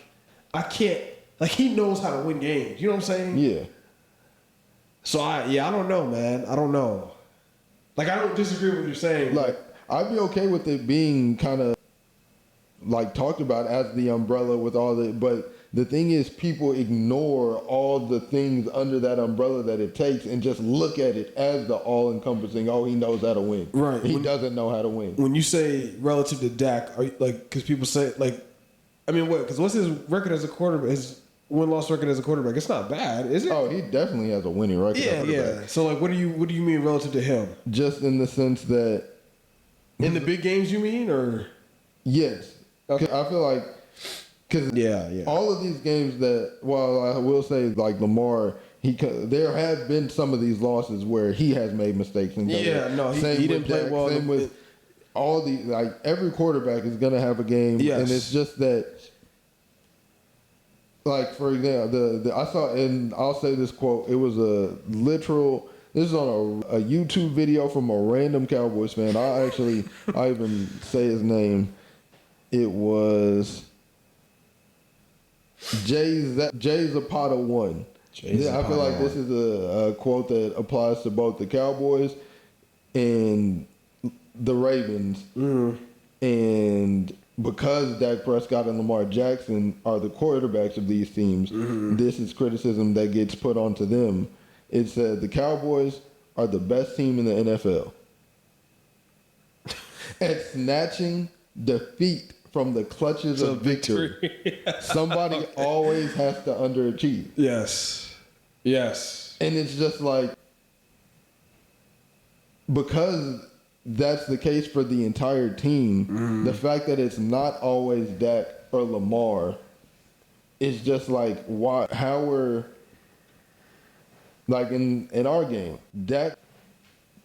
S2: I can't like he knows how to win games. You know what I'm saying?
S3: Yeah.
S2: So I don't know, man. I don't know. Like I don't disagree with what you're saying.
S3: Like I'd be okay with it being kind of like talked about as the umbrella with all the, but. The thing is, people ignore all the things under that umbrella that it takes and just look at it as the all-encompassing, oh, he knows how to win.
S2: Right.
S3: He doesn't know how to win.
S2: When you say relative to Dak, are you, like, because people say, like, I mean, what? Because what's his record as a quarterback? His win-loss record as a quarterback? It's not bad, is it?
S3: Oh, he definitely has a winning record.
S2: Yeah. So, like, what do you mean relative to him?
S3: Just in the sense that...
S2: In the big games, you mean, or...?
S3: Yes. Okay. I feel like... Because all of these games that, well, I will say, like Lamar, there have been some of these losses where he has made mistakes. And
S2: he didn't play well.
S3: Same with all the, like, every quarterback is going to have a game. Yes. And it's just that, like, for example, I saw, and I'll say this quote, it was a literal, this is on a YouTube video from a random Cowboys fan. I even say his name. It was... Jay Zapata 1. I feel like this is a quote that applies to both the Cowboys and the Ravens. And because Dak Prescott and Lamar Jackson are the quarterbacks of these teams, this is criticism that gets put onto them. It said the Cowboys are the best team in the NFL at snatching defeat from the clutches of victory. Somebody always has to underachieve.
S2: Yes.
S3: And it's just like, because that's the case for the entire team, the fact that it's not always Dak or Lamar is just like, how we're, like in our game, Dak,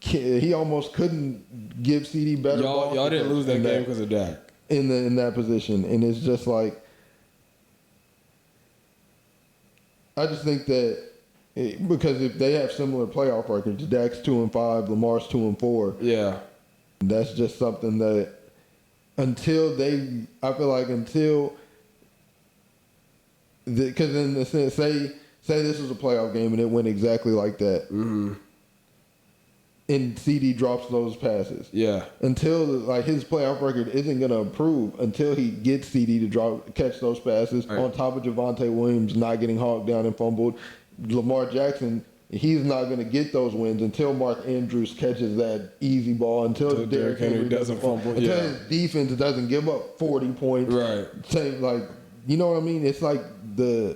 S3: he almost couldn't give CD better.
S2: Y'all didn't lose that game because of Dak.
S3: In that position, and it's just like, I just think that because if they have similar playoff records, Dak's 2-5, Lamar's 2-4.
S2: Yeah,
S3: that's just something that until because in the sense, say this was a playoff game and it went exactly like that. And CD drops those passes. Yeah. Until like his playoff record isn't going to improve until he gets CD to catch those passes on top of Javonte Williams not getting hogged down and fumbled. Lamar Jackson, he's not going to get those wins until Mark Andrews catches that easy ball, until Derrick Henry doesn't fumble, until his defense doesn't give up 40 points. Right. Same, like, you know what I mean? It's like their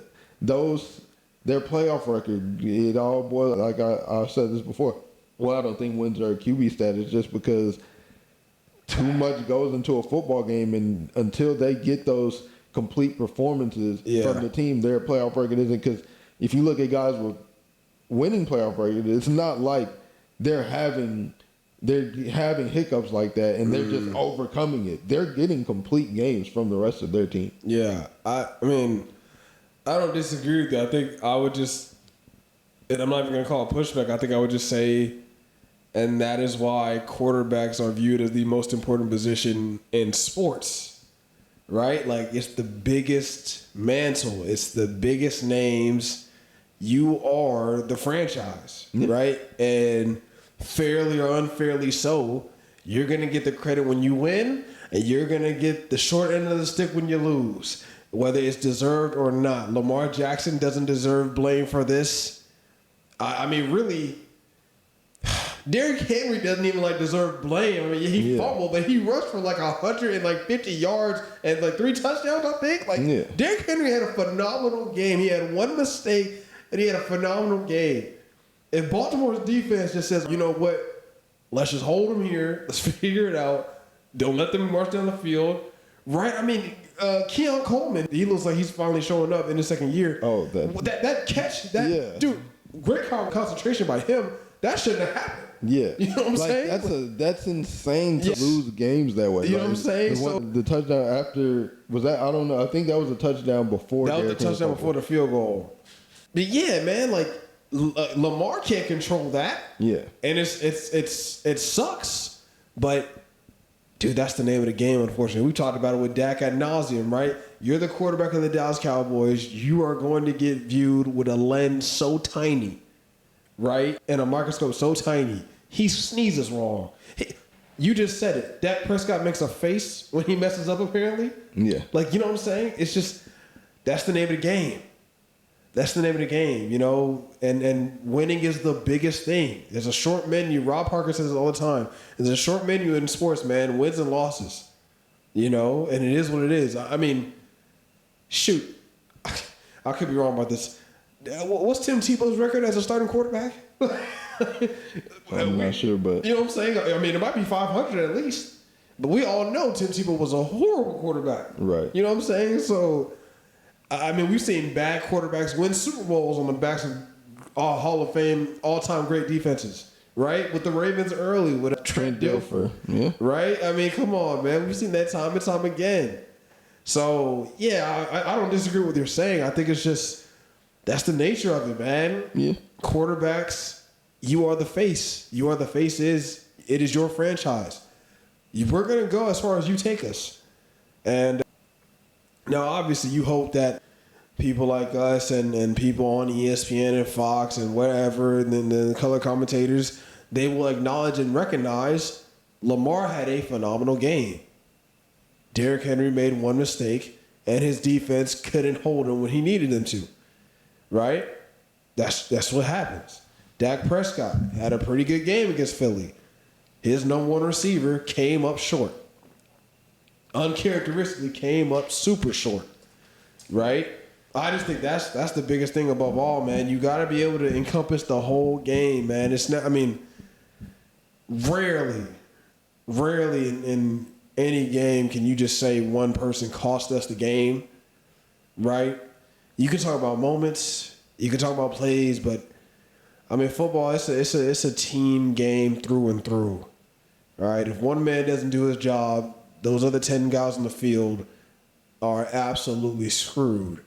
S3: playoff record, it all boils, like I've said this before. Well, I don't think wins are a QB status just because too much goes into a football game, and until they get those complete performances from the team, their playoff record isn't. Because if you look at guys with winning playoff record, it's not like they're having they're having hiccups like that, and they're just overcoming it. They're getting complete games from the rest of their team.
S1: Yeah, I mean, I don't disagree with that. I think I would just, and I'm not even going to call it pushback. I think I would just say, and that is why quarterbacks are viewed as the most important position in sports, right? Like, it's the biggest mantle. It's the biggest names. You are the franchise, right? And fairly or unfairly so, you're going to get the credit when you win, and you're going to get the short end of the stick when you lose, whether it's deserved or not. Lamar Jackson doesn't deserve blame for this. I mean, really, Derrick Henry doesn't even deserve blame. I mean, he fumbled, but he rushed for 150 yards and 3 touchdowns, I think. Derrick Henry had a phenomenal game. He had one mistake, and he had a phenomenal game. If Baltimore's defense just says, you know what, let's just hold them here, let's figure it out, don't let them march down the field, right? I mean, Keon Coleman, he looks like he's finally showing up in his second year.
S3: Oh,
S1: that catch, dude, great concentration by him. That shouldn't have happened.
S3: Yeah,
S1: you know what I'm saying?
S3: That's insane to lose games that way.
S1: You know what I'm saying? So
S3: the touchdown after was that? I don't know. I think that was a touchdown before.
S1: That was the touchdown before the field goal. But yeah, man, Lamar can't control that.
S3: Yeah,
S1: and it sucks, but dude, that's the name of the game. Unfortunately, we talked about it with Dak ad nauseum, right? You're the quarterback of the Dallas Cowboys. You are going to get viewed with a lens so tiny, right, and a microscope so tiny. He sneezes wrong. You just said it. Dak Prescott makes a face when he messes up. Apparently,
S3: yeah.
S1: You know what I'm saying? It's just that's the name of the game. That's the name of the game, you know, and winning is the biggest thing. There's a short menu. Rob Parker says it all the time. There's a short menu in sports, man, wins and losses, you know, and it is what it is. I mean, shoot, I could be wrong about this. What's Tim Tebow's record as a starting quarterback?
S3: I'm not sure, but.
S1: You know what I'm saying? I mean, it might be 500 at least, but we all know Tim Tebow was a horrible quarterback.
S3: Right.
S1: You know what I'm saying? So, I mean, we've seen bad quarterbacks win Super Bowls on the backs of Hall of Fame, all-time great defenses, right? With the Ravens early, with Trent Dilfer, right? I mean, come on, man. We've seen that time and time again. So, yeah, I don't disagree with what you're saying. I think it's just that's the nature of it, man.
S3: Yeah.
S1: Quarterbacks, you are the face. You are the face. It is your franchise. We're going to go as far as you take us. And now, obviously, you hope that people like us and people on ESPN and Fox and whatever, and then the color commentators, they will acknowledge and recognize Lamar had a phenomenal game. Derrick Henry made one mistake, and his defense couldn't hold him when he needed them to. Right? That's what happens. Dak Prescott had a pretty good game against Philly. His number one receiver came up short. Uncharacteristically came up super short, right? I just think that's the biggest thing above all, man. You got to be able to encompass the whole game, man. It's not. I mean, rarely in any game can you just say one person cost us the game, right? You can talk about moments, you can talk about plays, but I mean, football it's a team game through and through, right? If one man doesn't do his job, those other 10 guys on the field are absolutely screwed.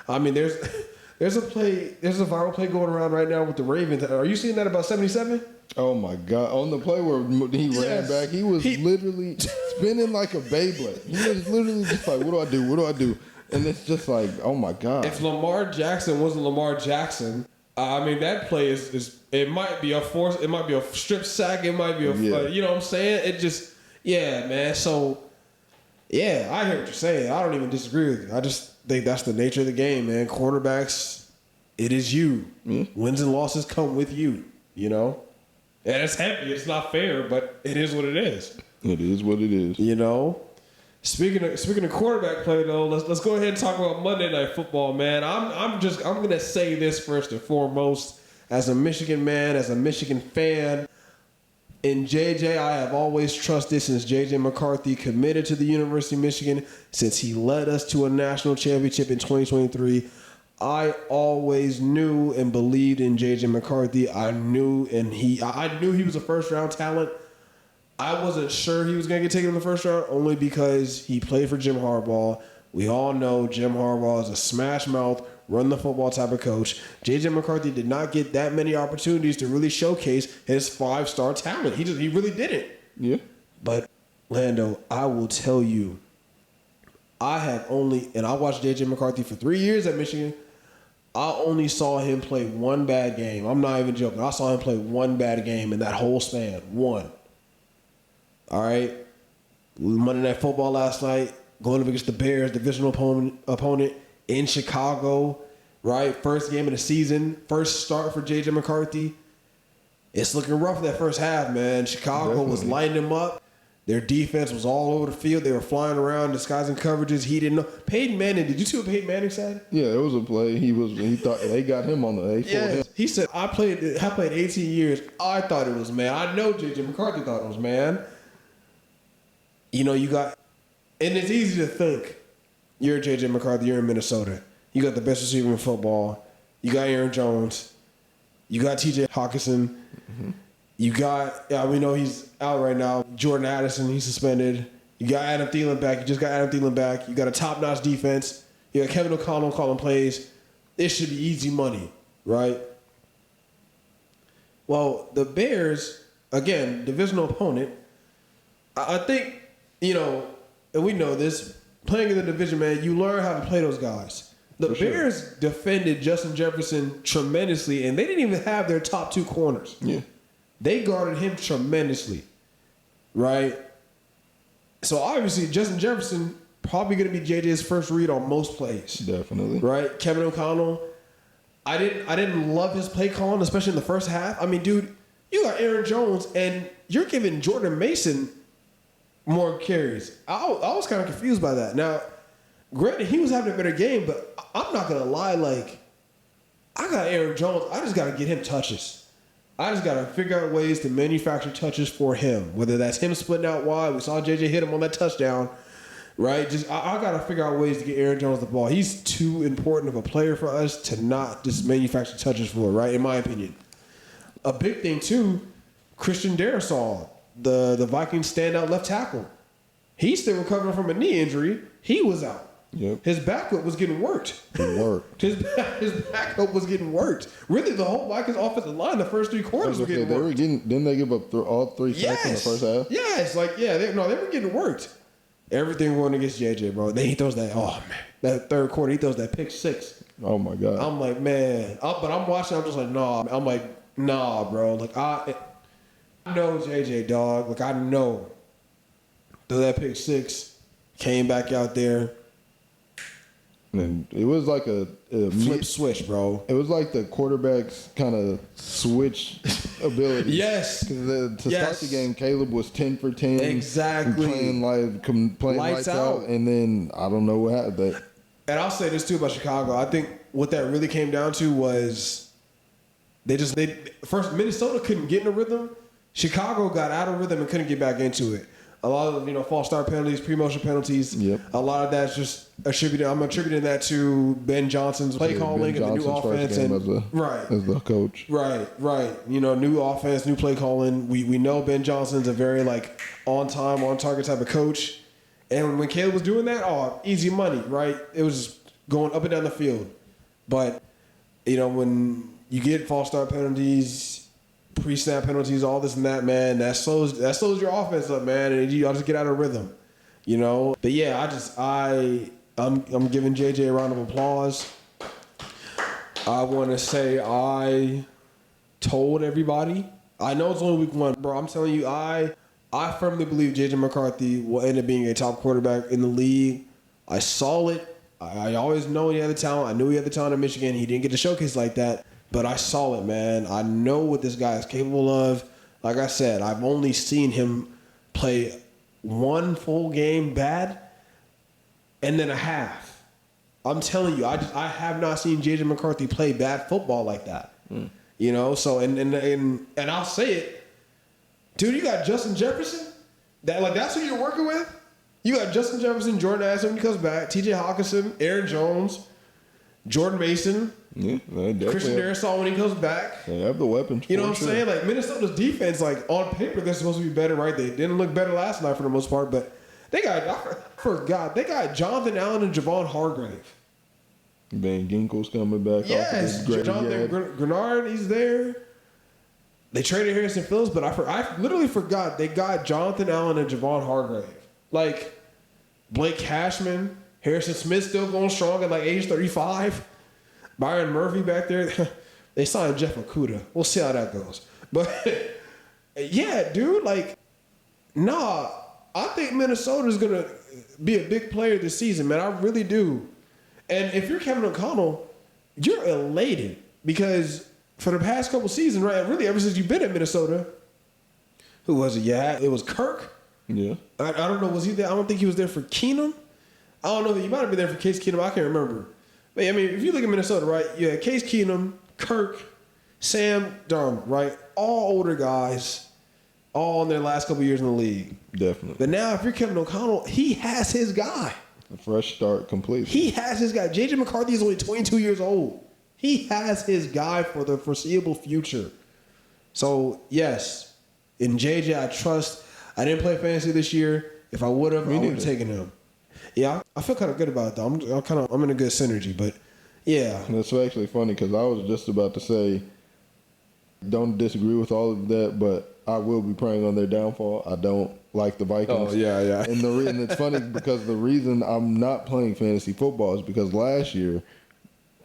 S1: I mean, there's a viral play going around right now with the Ravens. Are you seeing that about 77?
S3: Oh my God! On the play where he ran back, he was literally spinning like a Beyblade. He was literally just like, "What do I do? What do I do?" And it's just like, "Oh my God!"
S1: If Lamar Jackson wasn't Lamar Jackson, I mean, that play is it might be a force, it might be a strip sack, it might be a you know what I'm saying? It just man. So yeah, I hear what you're saying. I don't even disagree with you. I just think that's the nature of the game, man. Quarterbacks, it is you. Wins and losses come with you. You know. And it's heavy. It's not fair, but it is what it is.
S3: It is what it is.
S1: You know. Speaking of quarterback play though, let's go ahead and talk about Monday Night Football, man. I'm gonna say this first and foremost, as a Michigan man, as a Michigan fan. In JJ, I have always trusted since JJ McCarthy committed to the University of Michigan, since he led us to a national championship in 2023. I always knew and believed in JJ McCarthy. I knew he was a first round talent. I wasn't sure he was going to get taken in the first round only because he played for Jim Harbaugh. We all know Jim Harbaugh is a smash mouth, run the football type of coach. J.J. McCarthy did not get that many opportunities to really showcase his 5-star talent. He really didn't.
S3: Yeah.
S1: But, Lando, I will tell you, I watched J.J. McCarthy for 3 years at Michigan. I only saw him play one bad game. I'm not even joking. I saw him play one bad game in that whole span. One. All right? Monday Night Football last night, going up against the Bears, divisional opponent in Chicago, right? First game of the season, first start for J.J. McCarthy. It's looking rough in that first half, man. Chicago was lighting them up. Their defense was all over the field. They were flying around, disguising coverages. He didn't know. Peyton Manning, did you see what Peyton Manning said?
S3: Yeah, it was a play. He thought they got him on the
S1: him. He said, I played 18 years. I thought it was man. I know J.J. McCarthy thought it was man. You know, you got, and it's easy to think, you're J.J. McCarthy, you're in Minnesota. You got the best receiver in football. You got Aaron Jones. You got T.J. Hawkinson. Mm-hmm. You got, we know he's out right now. Jordan Addison, he's suspended. You got Adam Thielen back. You just got Adam Thielen back. You got a top-notch defense. You got Kevin O'Connell calling plays. It should be easy money, right? Well, the Bears, again, divisional opponent, I think, and we know this, playing in the division, man, you learn how to play those guys. The Bears defended Justin Jefferson tremendously, and they didn't even have their top 2 corners.
S3: Yeah.
S1: They guarded him tremendously, right? So obviously, Justin Jefferson probably going to be JJ's first read on most plays.
S3: Definitely.
S1: Right? Kevin O'Connell, I didn't love his play calling, especially in the first half. I mean, dude, you got Aaron Jones, and you're giving Jordan Mason more carries. I was kind of confused by that. Now, granted, he was having a better game, but I'm not going to lie, I got Aaron Jones. I just got to get him touches. I just got to figure out ways to manufacture touches for him, whether that's him splitting out wide. We saw JJ hit him on that touchdown, right? I got to figure out ways to get Aaron Jones the ball. He's too important of a player for us to not just manufacture touches for, right? In my opinion. A big thing, too, Christian Darrisaw, the Vikings standout left tackle. He's still recovering from a knee injury. He was out.
S3: Yep.
S1: His backup was getting worked.
S3: His
S1: backup was getting worked. Really, the whole Vikings offensive line, the first 3 quarters were getting worked.
S3: Didn't they give up all 3 sacks in the first half?
S1: Yes, they were getting worked. Everything going against JJ, bro. Then he throws that third quarter, he throws that pick 6.
S3: Oh my God.
S1: I'm like, man. But I'm watching, I'm just like, nah. I'm like, nah, bro. I know JJ, dog. I know. Throw that pick 6, came back out there.
S3: And it was like a
S1: flip switch, bro.
S3: It was like the quarterback's kind of switch ability.
S1: Yes.
S3: Because to start the game, Caleb was 10 for 10.
S1: Exactly.
S3: Playing lights out. And then I don't know what happened.
S1: And I'll say this too about Chicago. I think what that really came down to was first Minnesota couldn't get in a rhythm. Chicago got out of rhythm and couldn't get back into it. A lot of false start penalties, pre-motion penalties. Yep. A lot of that's just attributed. I'm attributing that to Ben Johnson's play calling and the new offense as
S3: the coach.
S1: Right. New offense, new play calling. We know Ben Johnson's a very on time, on target type of coach. And when Caleb was doing that, easy money, right? It was just going up and down the field. But when you get false start penalties, pre-snap penalties, all this and that, man, that slows your offense up, man, and y'all just get out of rhythm, But yeah, I'm giving JJ a round of applause. I want to say I told everybody. I know it's only week 1, bro. I'm telling you, I firmly believe JJ McCarthy will end up being a top quarterback in the league. I saw it. I always know he had the talent. I knew he had the talent in Michigan. He didn't get the showcase like that. But I saw it, man. I know what this guy is capable of. Like I said, I've only seen him play 1 full game bad and then a half. I'm telling you, I have not seen J.J. McCarthy play bad football like that. So and I'll say it, dude. You got Justin Jefferson. That's who you're working with. You got Justin Jefferson, Jordan Addison when he comes back, T.J. Hawkinson, Aaron Jones. Jordan Mason.
S3: Yeah,
S1: Christian Darrisaw when he comes baback.
S3: They have the weapons.
S1: You know what I'm saying? Like Minnesota's defense, like on paper, they're supposed to be better, right? They didn't look better last night for the most part, but they got, I forgot, they got Jonathan Allen and Javon Hargrave.
S3: Van Ginkel's coming back.
S1: Yes, Jonathan Grenard, he's there. They traded Harrison Phillips, but I literally forgot they got Jonathan Allen and Javon Hargrave. Like Blake Cashman, Harrison Smith still going strong at like age 35. Byron Murphy back there. They signed Jeff Okuda. We'll see how that goes. But yeah, dude, like, nah, I think Minnesota's going to be a big player this season, man. I really do. And if you're Kevin O'Connell, you're elated because for the past couple seasons, right, really ever since you've been at Minnesota, who was it? Yeah, it was Kirk.
S3: Yeah.
S1: I don't know, was he there? I don't think he was there for Keenum. I don't know that he might have been there for Case Keenum. I can't remember. But I mean, if you look at Minnesota, right, you had Case Keenum, Kirk, Sam Darnold, right? All older guys, all in their last couple years in the league.
S3: Definitely.
S1: But now, if you're Kevin O'Connell, he has his guy.
S3: A fresh start completely.
S1: He has his guy. J.J. McCarthy is only 22 years old. He has his guy for the foreseeable future. So, yes, in J.J. I trust. I didn't play fantasy this year. If I would have, I would have taken him. Yeah, I feel kind of good about it, though. I'm in a good synergy, but yeah.
S3: That's actually funny because I was just about to say, don't disagree with all of that, but I will be praying on their downfall. I don't like the Vikings.
S1: Oh, yeah.
S3: And it's funny because the reason I'm not playing fantasy football is because last year,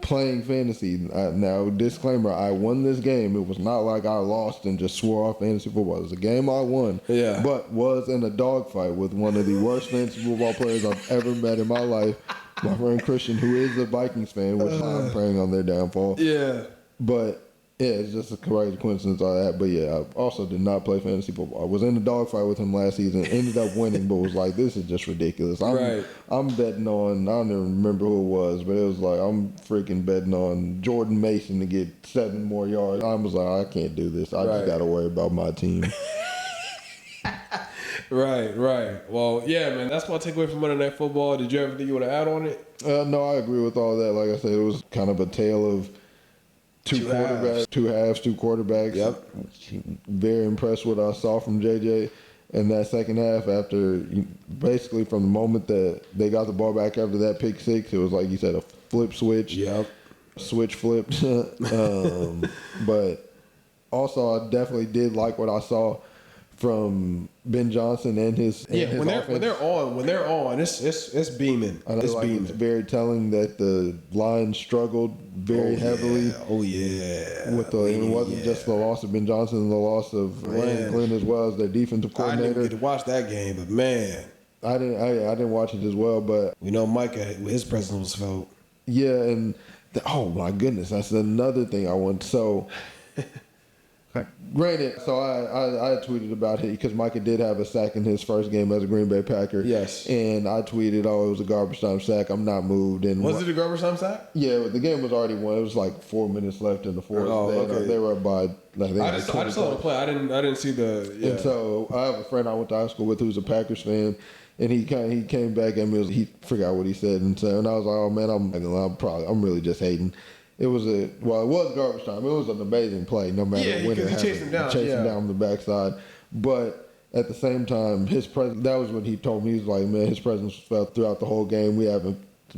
S3: playing fantasy, now disclaimer, I won this game. It was not like I lost and just swore off fantasy football. It was a game I won, but was in a dogfight with one of the worst fantasy football players I've ever met in my life, my friend Christian, who is a Vikings fan, which I'm praying on their downfall.
S1: Yeah.
S3: But yeah, it's just a crazy coincidence all that. But yeah, I also did not play fantasy football. I was in a dogfight with him last season, ended up winning, but was like, this is just ridiculous. I'm betting on, I don't even remember who it was, but it was like, I'm freaking betting on Jordan Mason to get 7 more yards. I was like, I can't do this. I just got to worry about my team.
S1: Right. Well, yeah, man, that's what I take away from Monday Night Football. Did you have anything you want to add on it?
S3: No, I agree with all that. Like I said, it was kind of a tale of two quarterbacks.
S1: Yep.
S3: Very impressed with what I saw from JJ in that second half. After basically from the moment that they got the ball back after that pick six, it was like you said, a flip switch.
S1: Yep.
S3: Switch flipped. But also, I definitely did like what I saw from Ben Johnson and his
S1: when they're on, it's beaming.
S3: It's beaming. It's very telling that the line struggled very heavily. It wasn't just the loss of Ben Johnson, the loss of Lance Glenn as well as their defensive coordinator.
S1: I didn't get to watch that game, but man,
S3: I didn't watch it as well. But
S1: we know Micah, his presence was felt.
S3: Yeah, and oh my goodness, that's another thing I want. So. Granted, so I tweeted about it because Micah did have a sack in his first game as a Green Bay Packer.
S1: Yes.
S3: And I tweeted, it was a garbage time sack. I'm not moved. And
S1: was it a garbage time sack?
S3: Yeah, the game was already won. It was like 4 minutes left in the fourth. They were up by
S1: I just saw the play. I didn't see the. Yeah.
S3: And so I have a friend I went to high school with who's a Packers fan. And he came back at me. He forgot what he said, and I was like, "Oh man, I'm really just hating." It was garbage time. It was an amazing play, no matter when it happened.
S1: Chased him down
S3: On the backside. But at the same time, his presence, that was what he told me. He was like, man, his presence was felt throughout the whole game.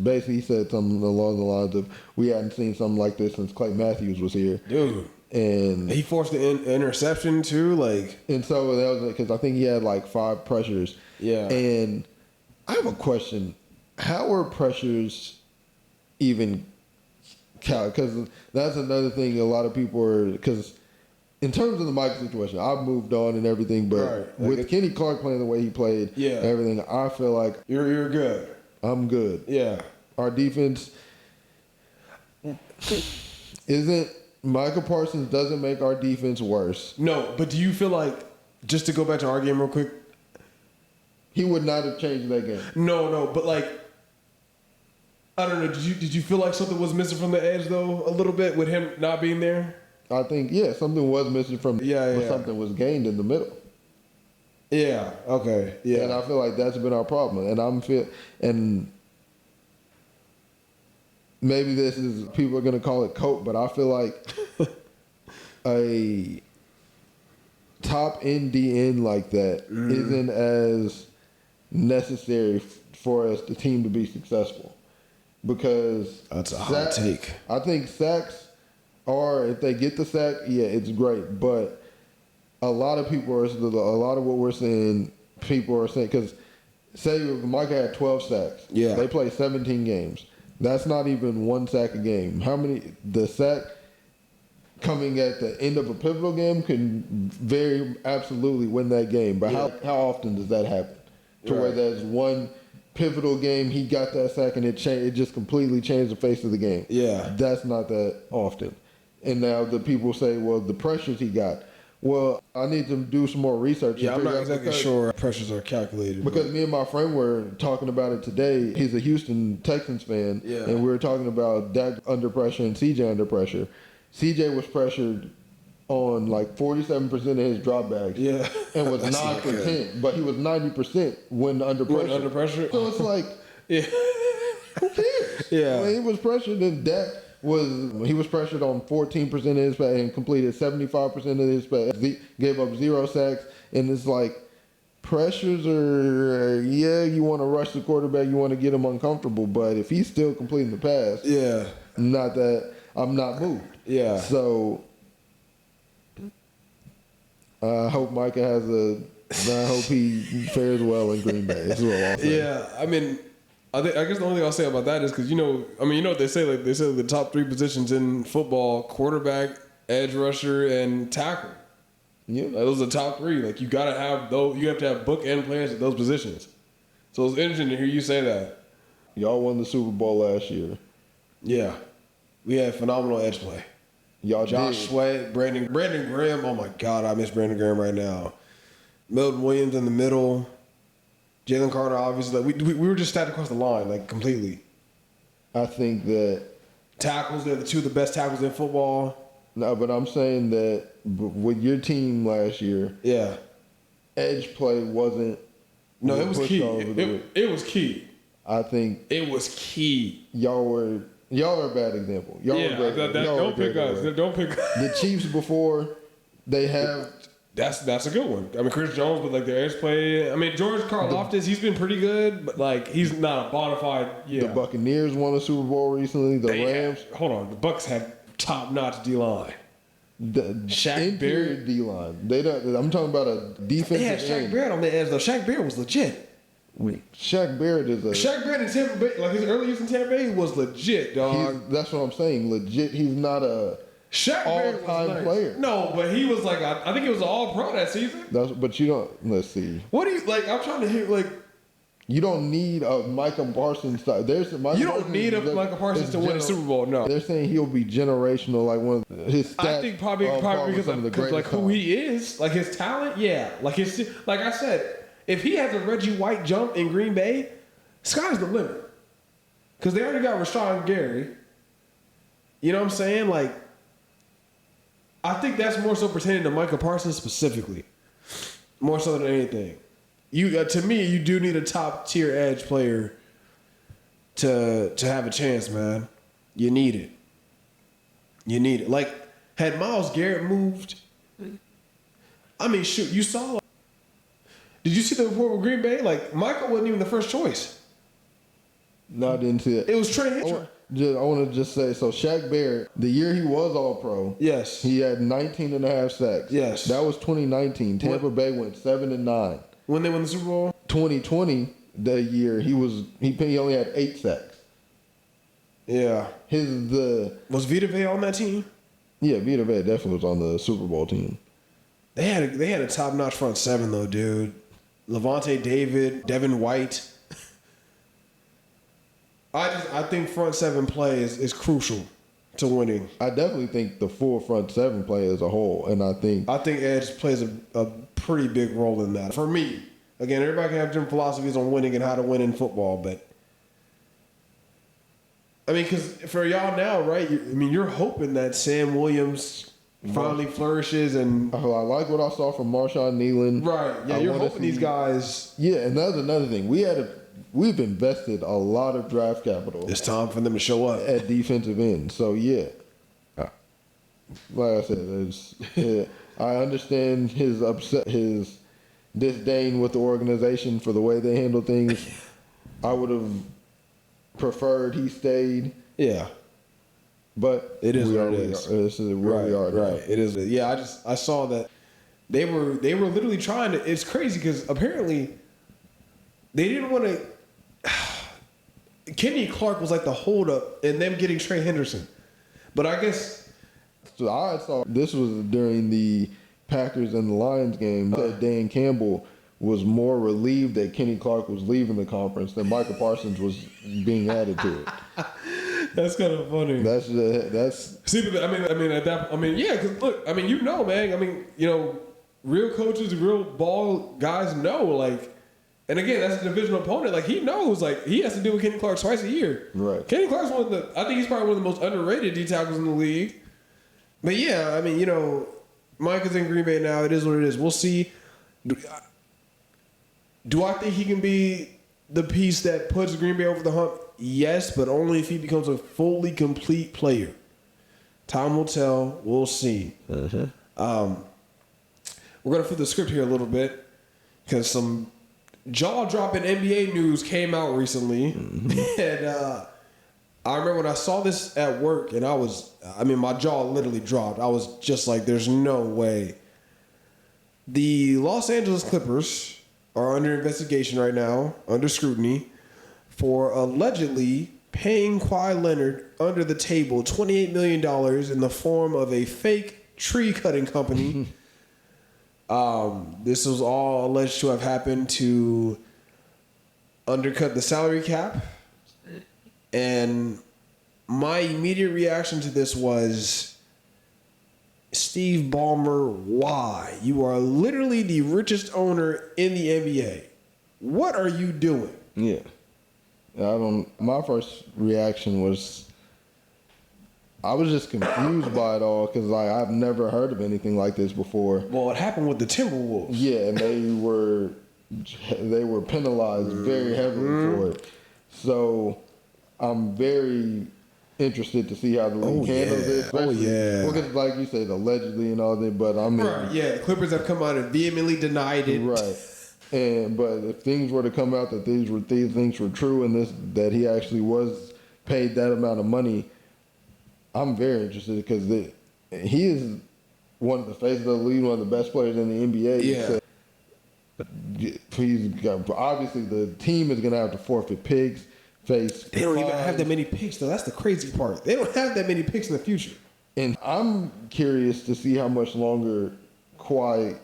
S3: Basically, he said something along the lines of, we hadn't seen something like this since Clay Matthews was here.
S1: Dude.
S3: And
S1: he forced the interception too,
S3: And so that was because I think he had like 5 pressures.
S1: Yeah.
S3: And I have a question. How are pressures even because that's another thing a lot of people are, because in terms of the Mike situation, I've moved on and everything, but with Kenny Clark playing the way he played, everything, I feel like
S1: you're good.
S3: I'm good.
S1: Yeah.
S3: Our defense isn't, Micah Parsons doesn't make our defense worse.
S1: No, but do you feel like, just to go back to our game real quick,
S3: he would not have changed that game.
S1: No, but like, I don't know. Did you feel like something was missing from the edge though, a little bit with him not being there?
S3: I think something was missing from. But something was gained in the middle.
S1: Yeah. Okay. Yeah.
S3: And I feel like that's been our problem. And maybe this is, people are going to call it cope, but I feel like a top end DN like that isn't as necessary for us, the team, to be successful. Because
S2: that's a hot take.
S3: I think sacks are, if they get the sack, yeah, it's great. But a lot of what we're saying, people are saying, because say Micah had 12 sacks.
S2: Yeah.
S3: They play 17 games. That's not even one sack a game. The sack coming at the end of a pivotal game can very absolutely win that game. But how often does that happen? Where there's one pivotal game, he got that sack and it just completely changed the face of the game.
S2: Yeah.
S3: That's not that often. And now the people say, well, the pressures he got. Well, I need to do some more research.
S2: Yeah, I'm not exactly sure pressures are calculated.
S3: Because me and my friend were talking about it today. He's a Houston Texans fan.
S2: Yeah.
S3: And we were talking about Dak under pressure and CJ under pressure. CJ was pressured on like 47% of his dropbacks.
S2: Yeah.
S3: And was 9 for 10. But he was 90% when under pressure. So it's like, who cares?
S2: Yeah.
S3: When he was pressured, and Dak was pressured on 14% of his pass and completed 75% of his pass. He gave up 0 sacks. And it's like, pressures are, you want to rush the quarterback, you want to get him uncomfortable. But if he's still completing the pass, I'm not moved.
S2: Yeah.
S3: So I hope Micah I hope he fares well in Green Bay. That's what I'll say.
S1: Yeah, I mean, I guess the only thing I'll say about that is because you know what they say. Like they say, the top 3 positions in football: quarterback, edge rusher, and tackle.
S3: Yeah,
S1: those are the top 3. Like you gotta have those. You have to have bookend players at those positions. So it's interesting to hear you say that.
S3: Y'all won the Super Bowl last year.
S1: Yeah, we had phenomenal edge play.
S3: Y'all
S1: Josh Sweat, Brandon Graham. Oh my God, I miss Brandon Graham right now. Milton Williams in the middle. Jalen Carter, obviously. Like we were just stacked across the line, like completely.
S3: I think that
S1: tackles, they're the 2 of the best tackles in football.
S3: No, but I'm saying that with your team last year, edge play wasn't.
S1: No, it was key. It was key.
S3: I think
S1: it was key.
S3: Y'all are a bad example.
S1: Don't pick us. Don't pick us.
S3: The Chiefs before, they have.
S1: That's a good one. I mean, Chris Jones, but like the edge play. I mean, George Karlaftis, he's been pretty good, but like he's not a bona fide. Yeah.
S3: The Buccaneers won a Super Bowl recently. The Rams.
S1: The Bucs had top-notch D-line.
S3: The
S1: Shaq Barrett
S3: D-line. I'm talking about a defensive.
S1: They had Shaq Barrett on the edge though. Shaq Barrett was legit.
S3: Shaq Barrett
S1: in Tampa Bay, like his early years in Tampa Bay, was legit, dog.
S3: That's what I'm saying. Legit. He's not a all-time player.
S1: No, but he was like, I think he was an all-pro that season.
S3: But you don't. Let's see.
S1: What do you like? I'm trying to hear like.
S3: You don't need a Micah Parsons style.
S1: You don't need a Micah Parsons to win a Super Bowl. No,
S3: they're saying he'll be generational, like one of his stats.
S1: I think probably because like who he is, like his talent. Yeah, like I said, if he has a Reggie White jump in Green Bay, sky's the limit. Because they already got Rashawn Gary. You know what I'm saying? Like, I think that's more so pertaining to Micah Parsons specifically, more so than anything. To me, you do need a top tier edge player to have a chance, man. You need it. You need it. Like, had Myles Garrett moved, I mean, shoot, you saw. Did you see the report with Green Bay? Like, Michael wasn't even the first choice.
S3: No, I didn't see it.
S1: It was Trey Hitcher.
S3: I want to just say, so Shaq Barrett, the year he was All-Pro,
S1: yes,
S3: he had 19 and a half sacks.
S1: Yes.
S3: That was 2019. Tampa Bay went 7-9.
S1: When they won the Super Bowl?
S3: 2020, that year, he only had 8 sacks.
S1: Yeah.
S3: Was
S1: Vita Vea on that team?
S3: Yeah, Vita Vea definitely was on the Super Bowl team.
S1: They had a top-notch front 7, though, dude. Levante David, Devin White. I think front 7 play is crucial to winning.
S3: I definitely think the full front 7 play as a whole, and I think
S1: edge plays a pretty big role in that. For me, again, everybody can have different philosophies on winning and how to win in football, but I mean, because for y'all now, right? You're hoping that Sam Williams finally flourishes, and
S3: I like what I saw from Marshawn Nealon.
S1: Right? Yeah, you're hoping these guys.
S3: Yeah, and that's another thing. We had we've invested a lot of draft capital.
S2: It's time for them to show up
S3: at defensive end. So yeah, like I said, I understand his disdain with the organization for the way they handle things. I would have preferred he stayed.
S2: Yeah.
S3: But
S2: it is what it is.
S3: This is where we are now.
S2: Right. It is. Yeah, I saw that they were literally trying to. It's crazy because apparently they didn't want to. Kenny Clark was like the holdup in them getting Trey Henderson, but I guess.
S3: So I saw this was during the Packers and the Lions game. That Dan Campbell was more relieved that Kenny Clark was leaving the conference than Michael Parsons was being added to it.
S2: That's kind of funny.
S3: That's
S2: see, but yeah, because look, man, real coaches, real ball guys know, like, and again, that's a divisional opponent. Like, he knows, like, he has to deal with Kenny Clark twice a year.
S3: Right.
S2: Kenny Clark's I think he's probably one of the most underrated D tackles in the league. But yeah, Mike is in Green Bay now. It is what it is. We'll see. Do I think he can be the piece that puts Green Bay over the hump? Yes, but only if he becomes a fully complete player. Time will tell. We'll see.
S3: Uh-huh.
S2: We're going to flip the script here a little bit because some jaw-dropping NBA news came out recently. Mm-hmm. And I remember when I saw this at work, and my jaw literally dropped. I was just like, there's no way. The Los Angeles Clippers are under investigation right now, under scrutiny, for allegedly paying Kawhi Leonard under the table $28 million in the form of a fake tree cutting company. This was all alleged to have happened to undercut the salary cap. And my immediate reaction to this was, Steve Ballmer, why? You are literally the richest owner in the NBA. What are you doing?
S3: Yeah. My first reaction was, I was just confused by it all because I've never heard of anything like this before.
S2: Well, it happened with the Timberwolves.
S3: Yeah, and they were penalized very heavily for it. So I'm very interested to see how the league handles it. Because, like you said, allegedly and all that. But
S2: the Clippers have come out and vehemently denied it.
S3: Right. But if things were to come out that these things were true and that he actually was paid that amount of money, I'm very interested because he is one of the faces of the league, one of the best players in the NBA.
S2: Yeah.
S3: Obviously, the team is going to have to forfeit picks. They
S2: don't even have that many picks, though. That's the crazy part. They don't have that many picks in the future.
S3: And I'm curious to see how much longer Kawhi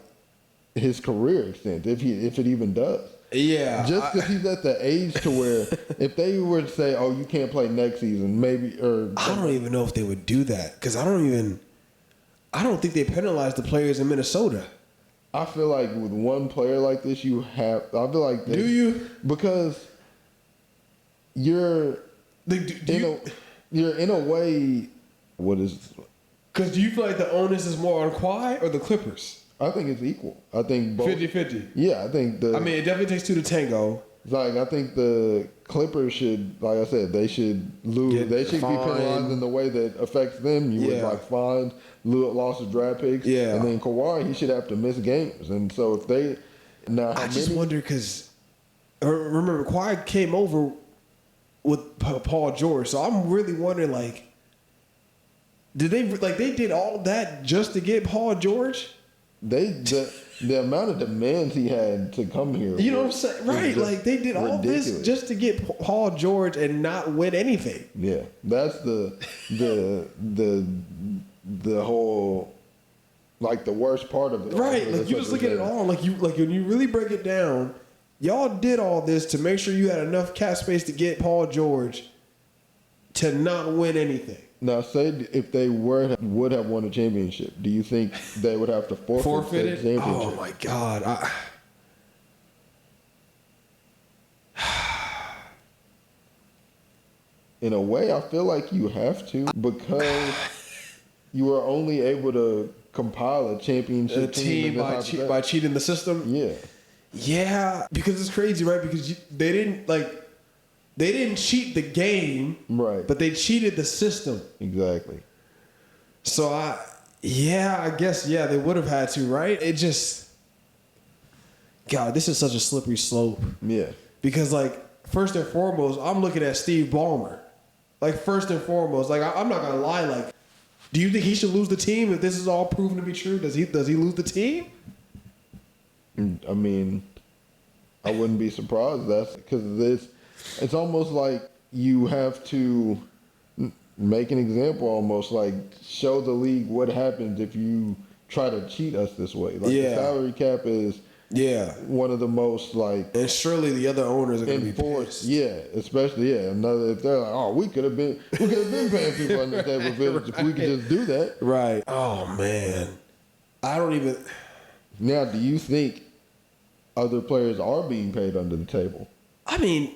S3: his career extends, if it even does.
S2: Yeah.
S3: Just because he's at the age to where if they were to say, oh, you can't play next season, maybe.
S2: I don't even know if they would do that because I don't think they penalize the players in Minnesota.
S3: I feel like with one player like this, do you? Because you're in a way, what is?
S2: Because do you feel like the onus is more on Kawhi or the Clippers?
S3: I think it's equal. I think both.
S2: 50-50.
S3: Yeah, I think
S2: it definitely takes two to tango.
S3: I think the Clippers should, like I said, they should lose. They should be penalized in the way that affects them. You would fines, loss of draft picks.
S2: Yeah.
S3: And then Kawhi, he should have to miss games. And so if they
S2: I just wonder because remember Kawhi came over with Paul George, so I'm really wondering did they did all that just to get Paul George?
S3: The amount of demands he had to come here.
S2: You know what I'm saying? Right. They did all this just to get Paul George and not win anything.
S3: Yeah. That's the whole the worst part of it.
S2: Right. You just look at it all. When you really break it down, y'all did all this to make sure you had enough cap space to get Paul George to not win anything.
S3: Now, say if they would have won a championship, do you think they would have to forfeit the championship?
S2: Oh my God!
S3: In a way, I feel like you have to because you are only able to compile a championship
S2: team by cheating the system.
S3: Yeah.
S2: Yeah, because it's crazy, right? Because they didn't cheat the game,
S3: right?
S2: But they cheated the system.
S3: Exactly.
S2: So I guess they would have had to, right? It just, God, this is such a slippery slope.
S3: Yeah.
S2: Because first and foremost, I'm looking at Steve Ballmer. First and foremost, I'm not gonna lie. Do you think he should lose the team if this is all proven to be true? Does he lose the team?
S3: I mean, I wouldn't be surprised. That's because it's almost like you have to make an example, almost show the league what happens if you try to cheat us this way. The salary cap is one of the most
S2: and surely the other owners are going to be pissed.
S3: Yeah, especially another if they're like, oh, we could have been paying people under the table if we could just do that.
S2: Right. Oh man, I don't even.
S3: Now, do you think other players are being paid under the table?
S2: I mean,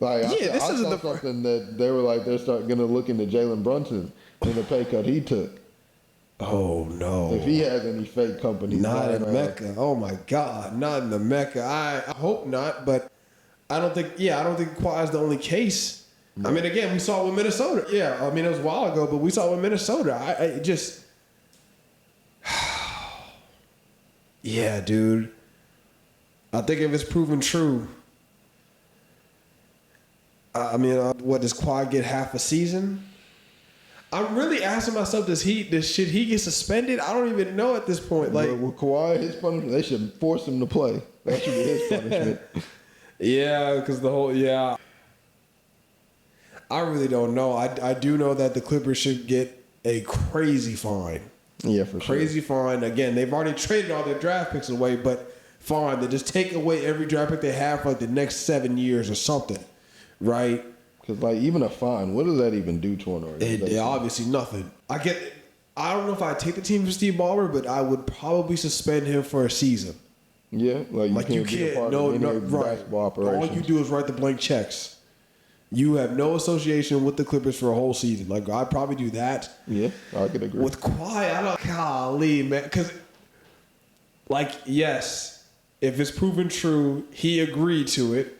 S3: I saw something that they were they're going to look into Jalen Brunson and the pay cut he took.
S2: Oh no!
S3: If he has any fake companies,
S2: not in Mecca. Oh my God, not in the Mecca. I hope not, but I don't think. Yeah, I don't think Kawhi is the only case. No. I mean, again, we saw it with Minnesota. Yeah, I mean it was a while ago, but we saw it with Minnesota. I just, yeah, dude. I think if it's proven true, I mean, what does Kawhi get half a season? I'm really asking myself, should he get suspended? I don't even know at this point.
S3: With Kawhi, his punishment, they should force him to play. That should be his punishment.
S2: Yeah, because I really don't know. I do know that the Clippers should get a crazy fine.
S3: Yeah, for sure.
S2: Crazy fine. Again, they've already traded all their draft picks away, but fine. They just take away every draft pick they have for the next 7 years or something, right?
S3: Because even a fine, what does that even do to an organization?
S2: Obviously nothing. I don't know if I'd take the team for Steve Ballmer, but I would probably suspend him for a season.
S3: Yeah, you can't be a part of any basketball operation.
S2: All you do is write the blank checks. You have no association with the Clippers for a whole season. I'd probably do that.
S3: Yeah, I could agree.
S2: With Kawhi, golly, man. Because, yes, if it's proven true, he agreed to it.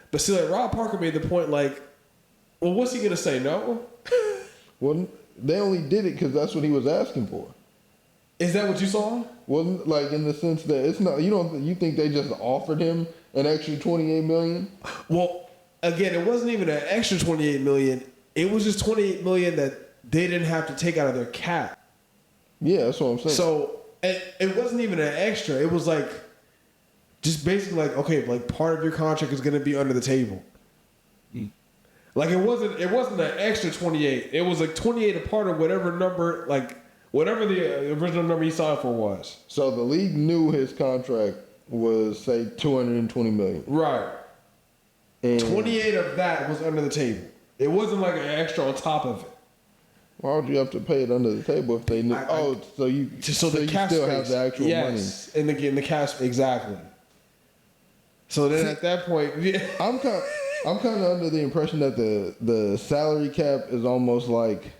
S2: But see, Rob Parker made the point, well, what's he gonna say? No.
S3: Well, they only did it because that's what he was asking for.
S2: Is that what you saw?
S3: Wasn't in the sense that it's not. You think they just offered him an extra $28 million?
S2: Well, again, it wasn't even an extra $28 million. It was just $28 million that they didn't have to take out of their cap.
S3: Yeah, that's what I'm saying.
S2: So it wasn't even an extra. It was just basically part of your contract is going to be under the table. Mm. It wasn't an extra 28. It was 28 a part of whatever number, whatever the original number he signed for was.
S3: So the league knew his contract was, say, $220 million.
S2: Right. And 28 of that was under the table. It wasn't an extra on top of it.
S3: Why would you have to pay it under the table if they knew? So you still have the actual money.
S2: Yes, in the cash, exactly. So then at that point,
S3: I'm kind of under the impression that the salary cap is almost like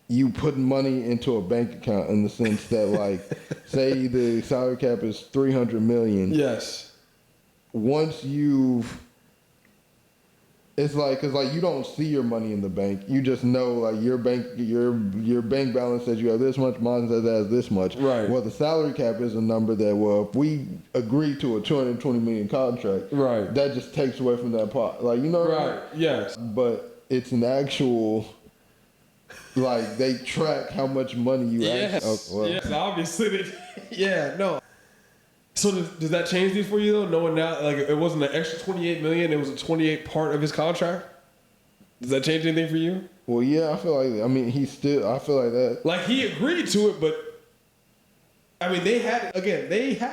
S3: you putting money into a bank account in the sense that say the salary cap is $300 million.
S2: Yes.
S3: Once it's because you don't see your money in the bank. You just know your bank balance says you have this much, mine says it has this much.
S2: Right.
S3: Well, the salary cap is a number that if we agree to a $220 million contract,
S2: right,
S3: that just takes away from that pot. Right.
S2: Yes.
S3: But it's an actual they track how much money you actually.
S2: Yes. Obviously. Yeah. No. So does that change things for you though? Knowing now, it wasn't an extra $28 million, it was a 28 part of his contract. Does that change anything for you?
S3: Well, yeah, I feel I feel like that.
S2: He agreed to it, but I mean, they had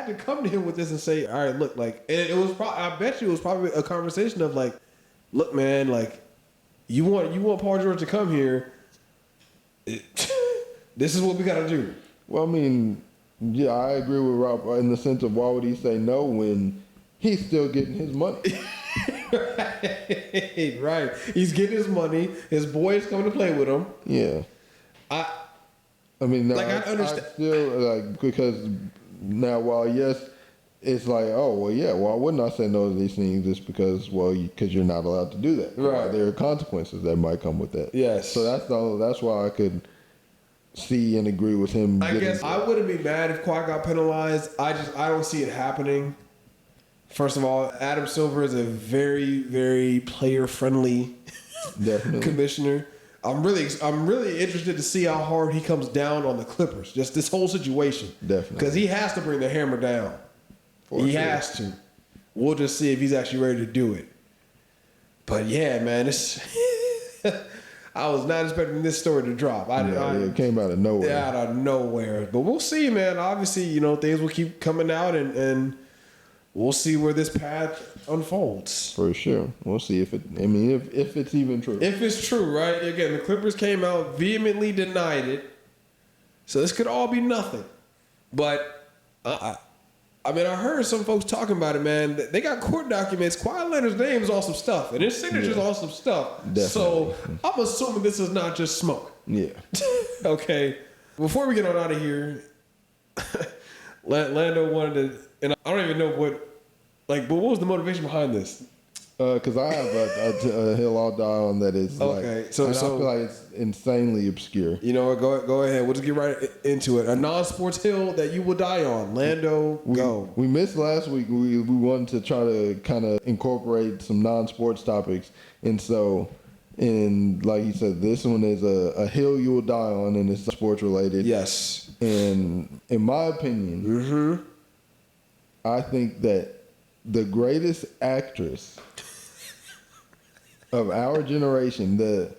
S2: to come to him with this and say, all right, look, and it was I bet you it was probably a conversation of look, man, you want Paul George to come here. This is what we got to do.
S3: Well, I mean. Yeah, I agree with Rob in the sense of why would he say no when he's still getting his money?
S2: Right. He's getting his money. His boy is coming to play with him.
S3: Yeah. I understand. I still because Now, while yes, it's like, oh well, yeah. Why wouldn't I say no to these things? Just because, because you're not allowed to do that.
S2: Right.
S3: There are consequences that might come with that.
S2: Yes.
S3: So that's why I could see and agree with him.
S1: I guess
S2: I wouldn't be mad if Kawhi got penalized. I don't see it happening. First of all, Adam Silver is a very, very player-friendly commissioner. I'm really interested to see how hard he comes down on the Clippers. Just this whole situation.
S3: Definitely.
S2: Because he has to bring the hammer down. He has to. We'll just see if he's actually ready to do it. But yeah, man, it's I was not expecting this story to drop.
S3: It came out of nowhere.
S2: Yeah, out of nowhere. But we'll see, man. Obviously, things will keep coming out and we'll see where this path unfolds.
S3: For sure. We'll see if it's even true.
S2: If it's true, right? Again, the Clippers came out, vehemently denied it. So this could all be nothing. But I heard some folks talking about it, man. They got court documents. Kawhi Leonard's name is on some stuff, and his signature's on some stuff.
S3: Definitely.
S2: So I'm assuming this is not just smoke.
S3: Yeah.
S2: Okay. Before we get on out of here, Lando wanted to, and I don't even know but what was the motivation behind this?
S3: Because I have a hill I'll die on that is
S2: okay.
S3: I feel like it's insanely obscure.
S2: You know what? Go ahead. We'll just get right into it. A non-sports hill that you will die on. Lando, go.
S3: We missed last week. We wanted to try to kind of incorporate some non-sports topics, and so, like you said, this one is a hill you will die on, and it's sports related.
S2: Yes.
S3: And in my opinion, I think that the greatest actress of our generation, the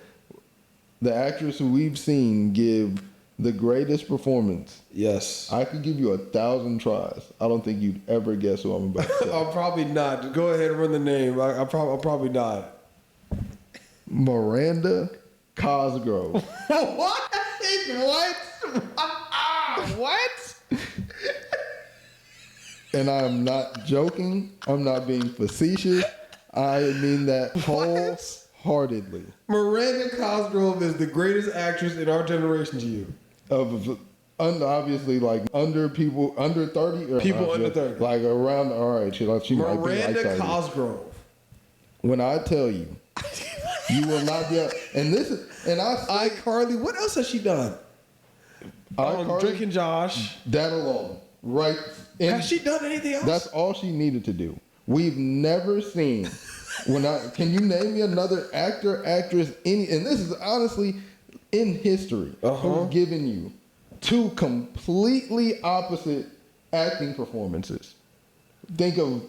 S3: actress who we've seen give the greatest performance.
S2: Yes.
S3: I could give you 1,000 tries. I don't think you'd ever guess who I'm about to say.
S2: I'll probably not. Go ahead and run the name. I'll probably not.
S3: Miranda Cosgrove.
S2: What? What?
S3: And I'm not joking. I'm not being facetious. I mean that wholeheartedly.
S2: Miranda Cosgrove is the greatest actress in our generation to you.
S3: Obviously, like under 30 or
S2: people under 30,
S3: like around. All right, she might be like 30.
S2: Miranda Cosgrove.
S3: When I tell you, you will not be. And this is
S2: iCarly. What else has she done? Drake and Josh.
S3: That alone, right?
S2: Has she done anything else?
S3: That's all she needed to do. We've never seen. Can you name me another actor, actress, and this is honestly in history, who's given you two completely opposite acting performances? Think of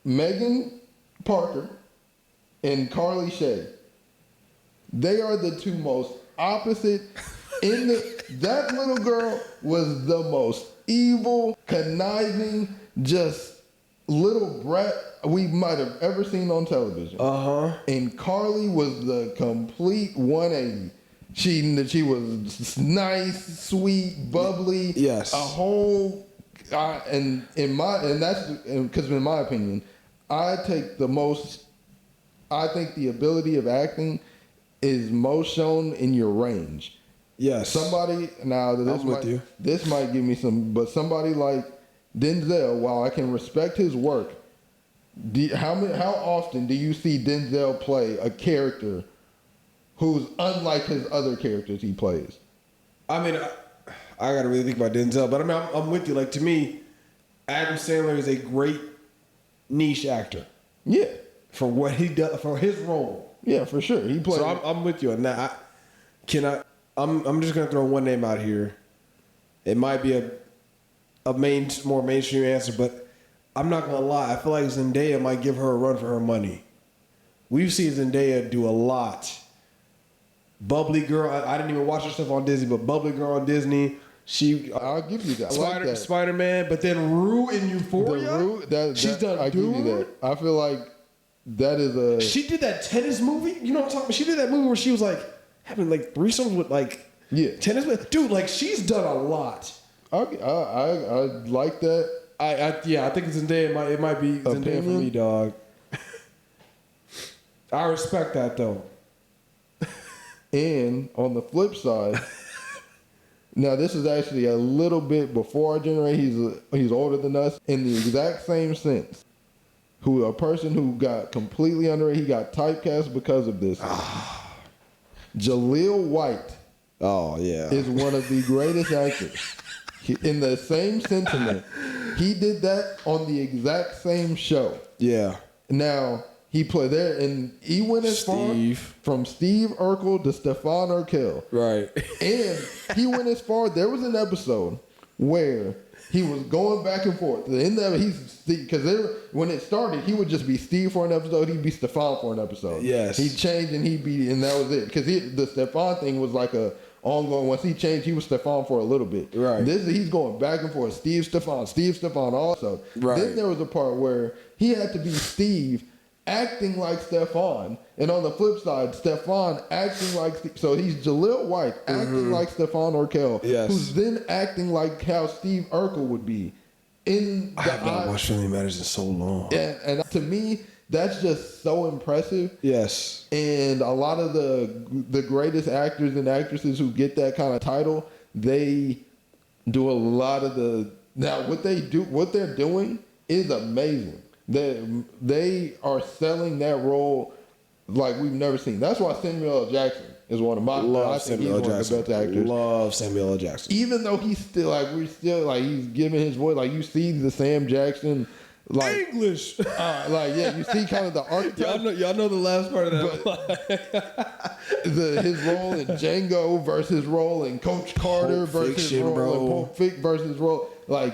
S3: Megan Parker and Carly Shay. They are the two most opposite. That little girl was the most evil, conniving, just little brat we might have ever seen on television. And Carly was the complete 180. She was nice, sweet, bubbly.
S2: Yes.
S3: A whole and because in my opinion, I think the ability of acting is most shown in your range.
S2: Yes.
S3: Somebody this might give me some, but somebody like Denzel, while I can respect his work, how often do you see Denzel play a character who's unlike his other characters he plays? I
S2: got to really think about Denzel, but I'm with you. Like, to me, Adam Sandler is a great niche actor.
S3: Yeah.
S2: For what he does, for his role.
S3: Yeah, for sure. He plays.
S2: So I'm with you on that. I'm just gonna throw one name out here. It might be a more mainstream answer, but I'm not gonna lie. I feel like Zendaya might give her a run for her money. We've seen Zendaya do a lot. Bubbly Girl. I didn't even watch her stuff on Disney, but Bubbly Girl on Disney.
S3: I'll give you that.
S2: Spider-Man, but then Rue in Euphoria. She's done.
S3: I give you that. I feel like that is
S2: She did that tennis movie. You know what I'm talking about? She did that movie where she was like having like threesomes with like tennis. Dude, like she's done a lot.
S3: I like that.
S2: I think Zendaya. It might be Zendaya for me, dog. I respect that though.
S3: And on the flip side, Now, this is actually a little bit before our generation. He's older than us in the exact same sense. A person who got completely underrated, he got typecast because of this. Jaleel White.
S2: Oh, yeah.
S3: Is one of the greatest actors. In the same sentiment, he did that on the exact same show.
S2: Yeah.
S3: Now, he played there, and he went as far from Steve Urkel to Stefan Urkel.
S2: Right.
S3: And he went as far, there was an episode where he was going back and forth. Because when it started, he would just be Steve for an episode, he'd be Stefan for an episode.
S2: Yes.
S3: He'd change and and that was it. Because the Stefan thing was like a ongoing. Once he changed, he was Stefan for a little bit.
S2: Right.
S3: He's going back and forth. Steve, Stefan also.
S2: Right.
S3: Then there was a part where he had to be Steve acting like Stefan. And on the flip side, Stefan acting like Steve. So he's Jaleel White acting like Stefan Urkel.
S2: Yes.
S3: Who's then acting like how Steve Urkel would be.
S2: I have not watched Family Matters in so long.
S3: And to me, that's just so impressive.
S2: Yes.
S3: And a lot of the greatest actors and actresses who get that kind of title, they do a lot of what they're doing is amazing. They are selling that role like we've never seen. That's why Samuel L. Jackson is one of my
S2: love Samuel L. Jackson.
S3: One of the best actors.
S2: Love Samuel L. Jackson.
S3: Even though he's still he's giving his voice, like you see the Sam Jackson
S2: English.
S3: You see kind of the archetype.
S2: Y'all know the last part of that.
S3: His role in Django versus his role in Coach Carter versus his role in Pulp Fiction versus his role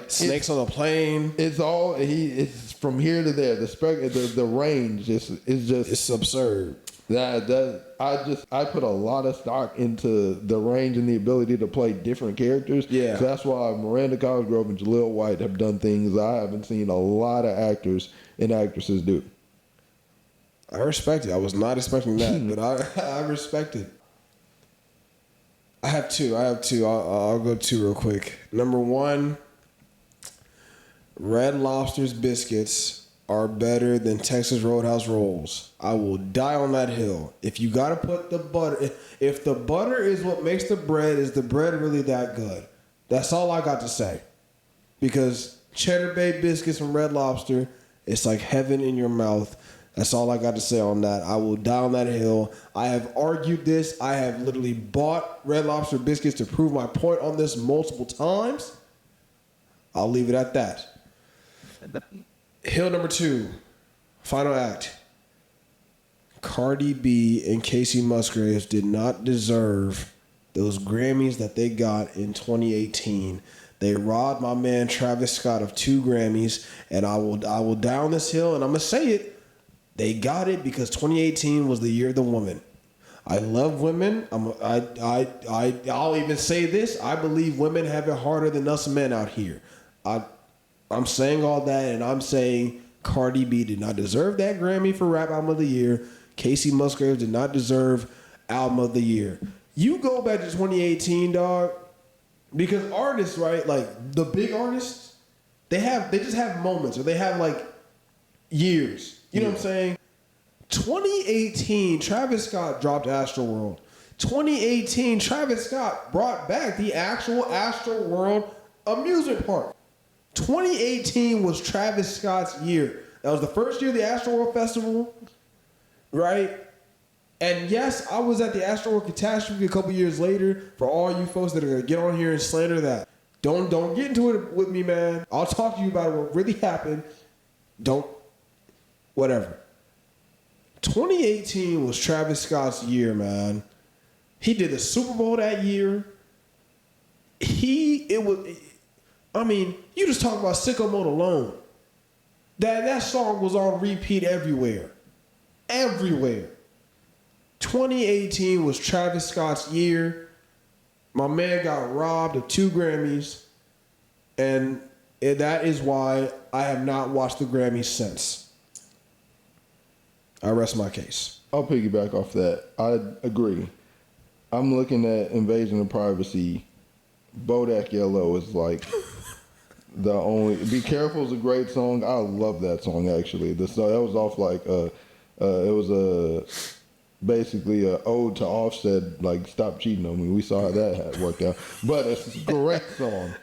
S2: Snakes on a Plane.
S3: It's all it's from here to there. The range is just
S2: it's absurd.
S3: I put a lot of stock into the range and the ability to play different characters.
S2: Yeah.
S3: So that's why Miranda Cosgrove and Jaleel White have done things I haven't seen a lot of actors and actresses do.
S2: I respect it. I was not expecting that, but I respect it. I have two. I'll go two real quick. Number one, Red Lobster's biscuits are better than Texas Roadhouse rolls. I will die on that hill. If you gotta put the butter, if the butter is what makes the bread, is the bread really that good? That's all I got to say. Because Cheddar Bay biscuits from Red Lobster, it's like heaven in your mouth. That's all I got to say on that. I will die on that hill. I have argued this. I have literally bought Red Lobster biscuits to prove my point on this multiple times. I'll leave it at that. Hill number two, final act. Cardi B and Casey Musgraves did not deserve those Grammys that they got in 2018. They robbed my man Travis Scott of 2 Grammys, and I will die on this hill, and I'm gonna say it. They got it because 2018 was the year of the woman. I love women. I'll even say this. I believe women have it harder than us men out here. I'm saying all that, and I'm saying Cardi B did not deserve that Grammy for Rap Album of the Year. Casey Musgraves did not deserve Album of the Year. You go back to 2018, dog, because artists, right, like the big artists, they just have moments, or they have like years. You know what I'm saying? 2018, Travis Scott dropped Astroworld. 2018, Travis Scott brought back the actual Astroworld amusement park. 2018 was Travis Scott's year. That was the first year of the Astroworld Festival, right? And yes, I was at the Astroworld Catastrophe a couple years later. For all you folks that are gonna get on here and slander that, don't get into it with me, man. I'll talk to you about what really happened. Whatever. 2018 was Travis Scott's year, man. He did the Super Bowl that year. You just talk about Sicko Mode alone. That song was on repeat everywhere. Everywhere. 2018 was Travis Scott's year. My man got robbed of 2 Grammys. And that is why I have not watched the Grammys since. I rest my case.
S3: I'll piggyback off that. I agree. I'm looking at Invasion of Privacy. Bodak Yellow is like the only. Be Careful is a great song. I love that song actually. That was off like it was basically a ode to Offset, like "Stop Cheating on Me." We saw how that had worked out, but it's a great song.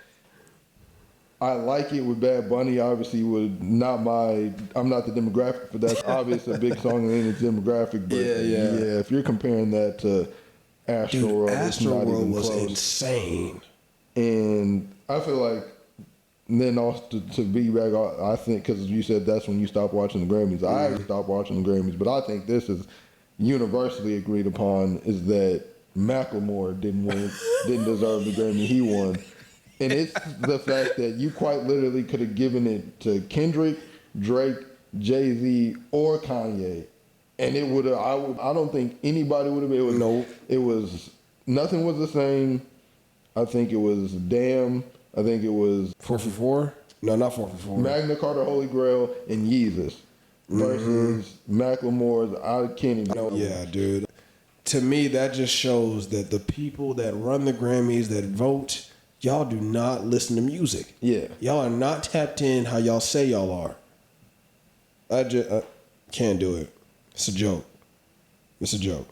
S3: I like it with Bad Bunny. Obviously, I'm not the demographic for that. It's obviously a big song in its demographic, but yeah. If you're comparing that to Astroworld, it's not even close.
S2: Was insane.
S3: And I feel like, and then also to be back, I think because you said that's when you stopped watching the Grammys. I actually stopped watching the Grammys, but I think this is universally agreed upon is that Macklemore didn't deserve the Grammy he won. And it's the fact that you quite literally could have given it to Kendrick, Drake, Jay-Z, or Kanye. And it would have, I don't think anybody would have been able to.
S2: No.
S3: It was, nothing was the same. I think it was Damn. I think it was
S2: 444? No, not 444.
S3: Magna Carta, Holy Grail, and Yeezus versus Macklemore's I Can't Even.
S2: Yeah, dude. To me, that just shows that the people that run the Grammys, that vote, y'all do not listen to music.
S3: Yeah.
S2: Y'all are not tapped in how y'all say y'all are. I just can't do it. It's a joke. It's a joke.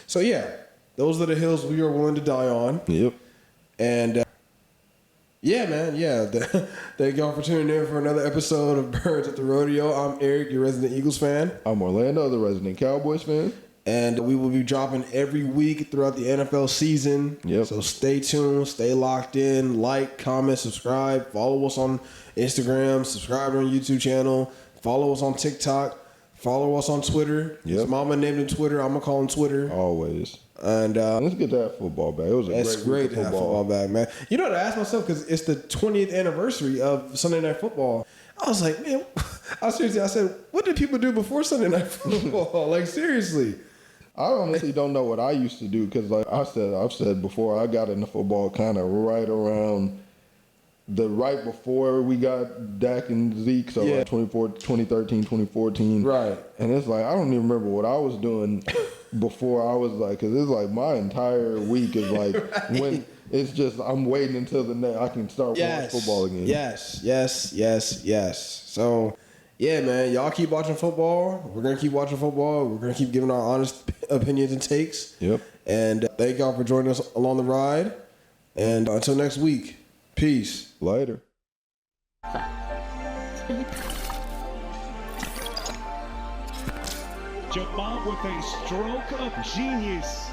S2: So, yeah, those are the hills we are willing to die on.
S3: Yep.
S2: And, yeah, man, yeah. Thank y'all for tuning in for another episode of Birds at the Rodeo. I'm Eric, your resident Eagles fan.
S3: I'm Orlando, the resident Cowboys fan.
S2: And we will be dropping every week throughout the NFL season.
S3: Yep.
S2: So stay tuned, stay locked in, like, comment, subscribe, follow us on Instagram, subscribe to our YouTube channel, follow us on TikTok, follow us on Twitter.
S3: Yep.
S2: His mama named him Twitter. I'm going to call him Twitter.
S3: Always.
S2: And
S3: let's get that football back. It was
S2: it's great to have football back, man. You know what I asked myself, because it's the 20th anniversary of Sunday Night Football. I was like, man, I said, what did people do before Sunday Night Football? Like, seriously.
S3: I honestly don't know what I used to do because, like I've said before, I got into football kind of right before we got Dak and Zeke, so like 2013, 2014.
S2: Right.
S3: And it's like, I don't even remember what I was doing before I was like, because it's like my entire week is like when it's just, I'm waiting until the next, I can start watching football again.
S2: Yes. So, yeah, man, y'all keep watching football. We're going to keep watching football. We're going to keep giving our honest opinions and takes.
S3: Yep.
S2: And thank y'all for joining us along the ride. And until next week, peace.
S3: Later.
S4: Jamal with a stroke of genius.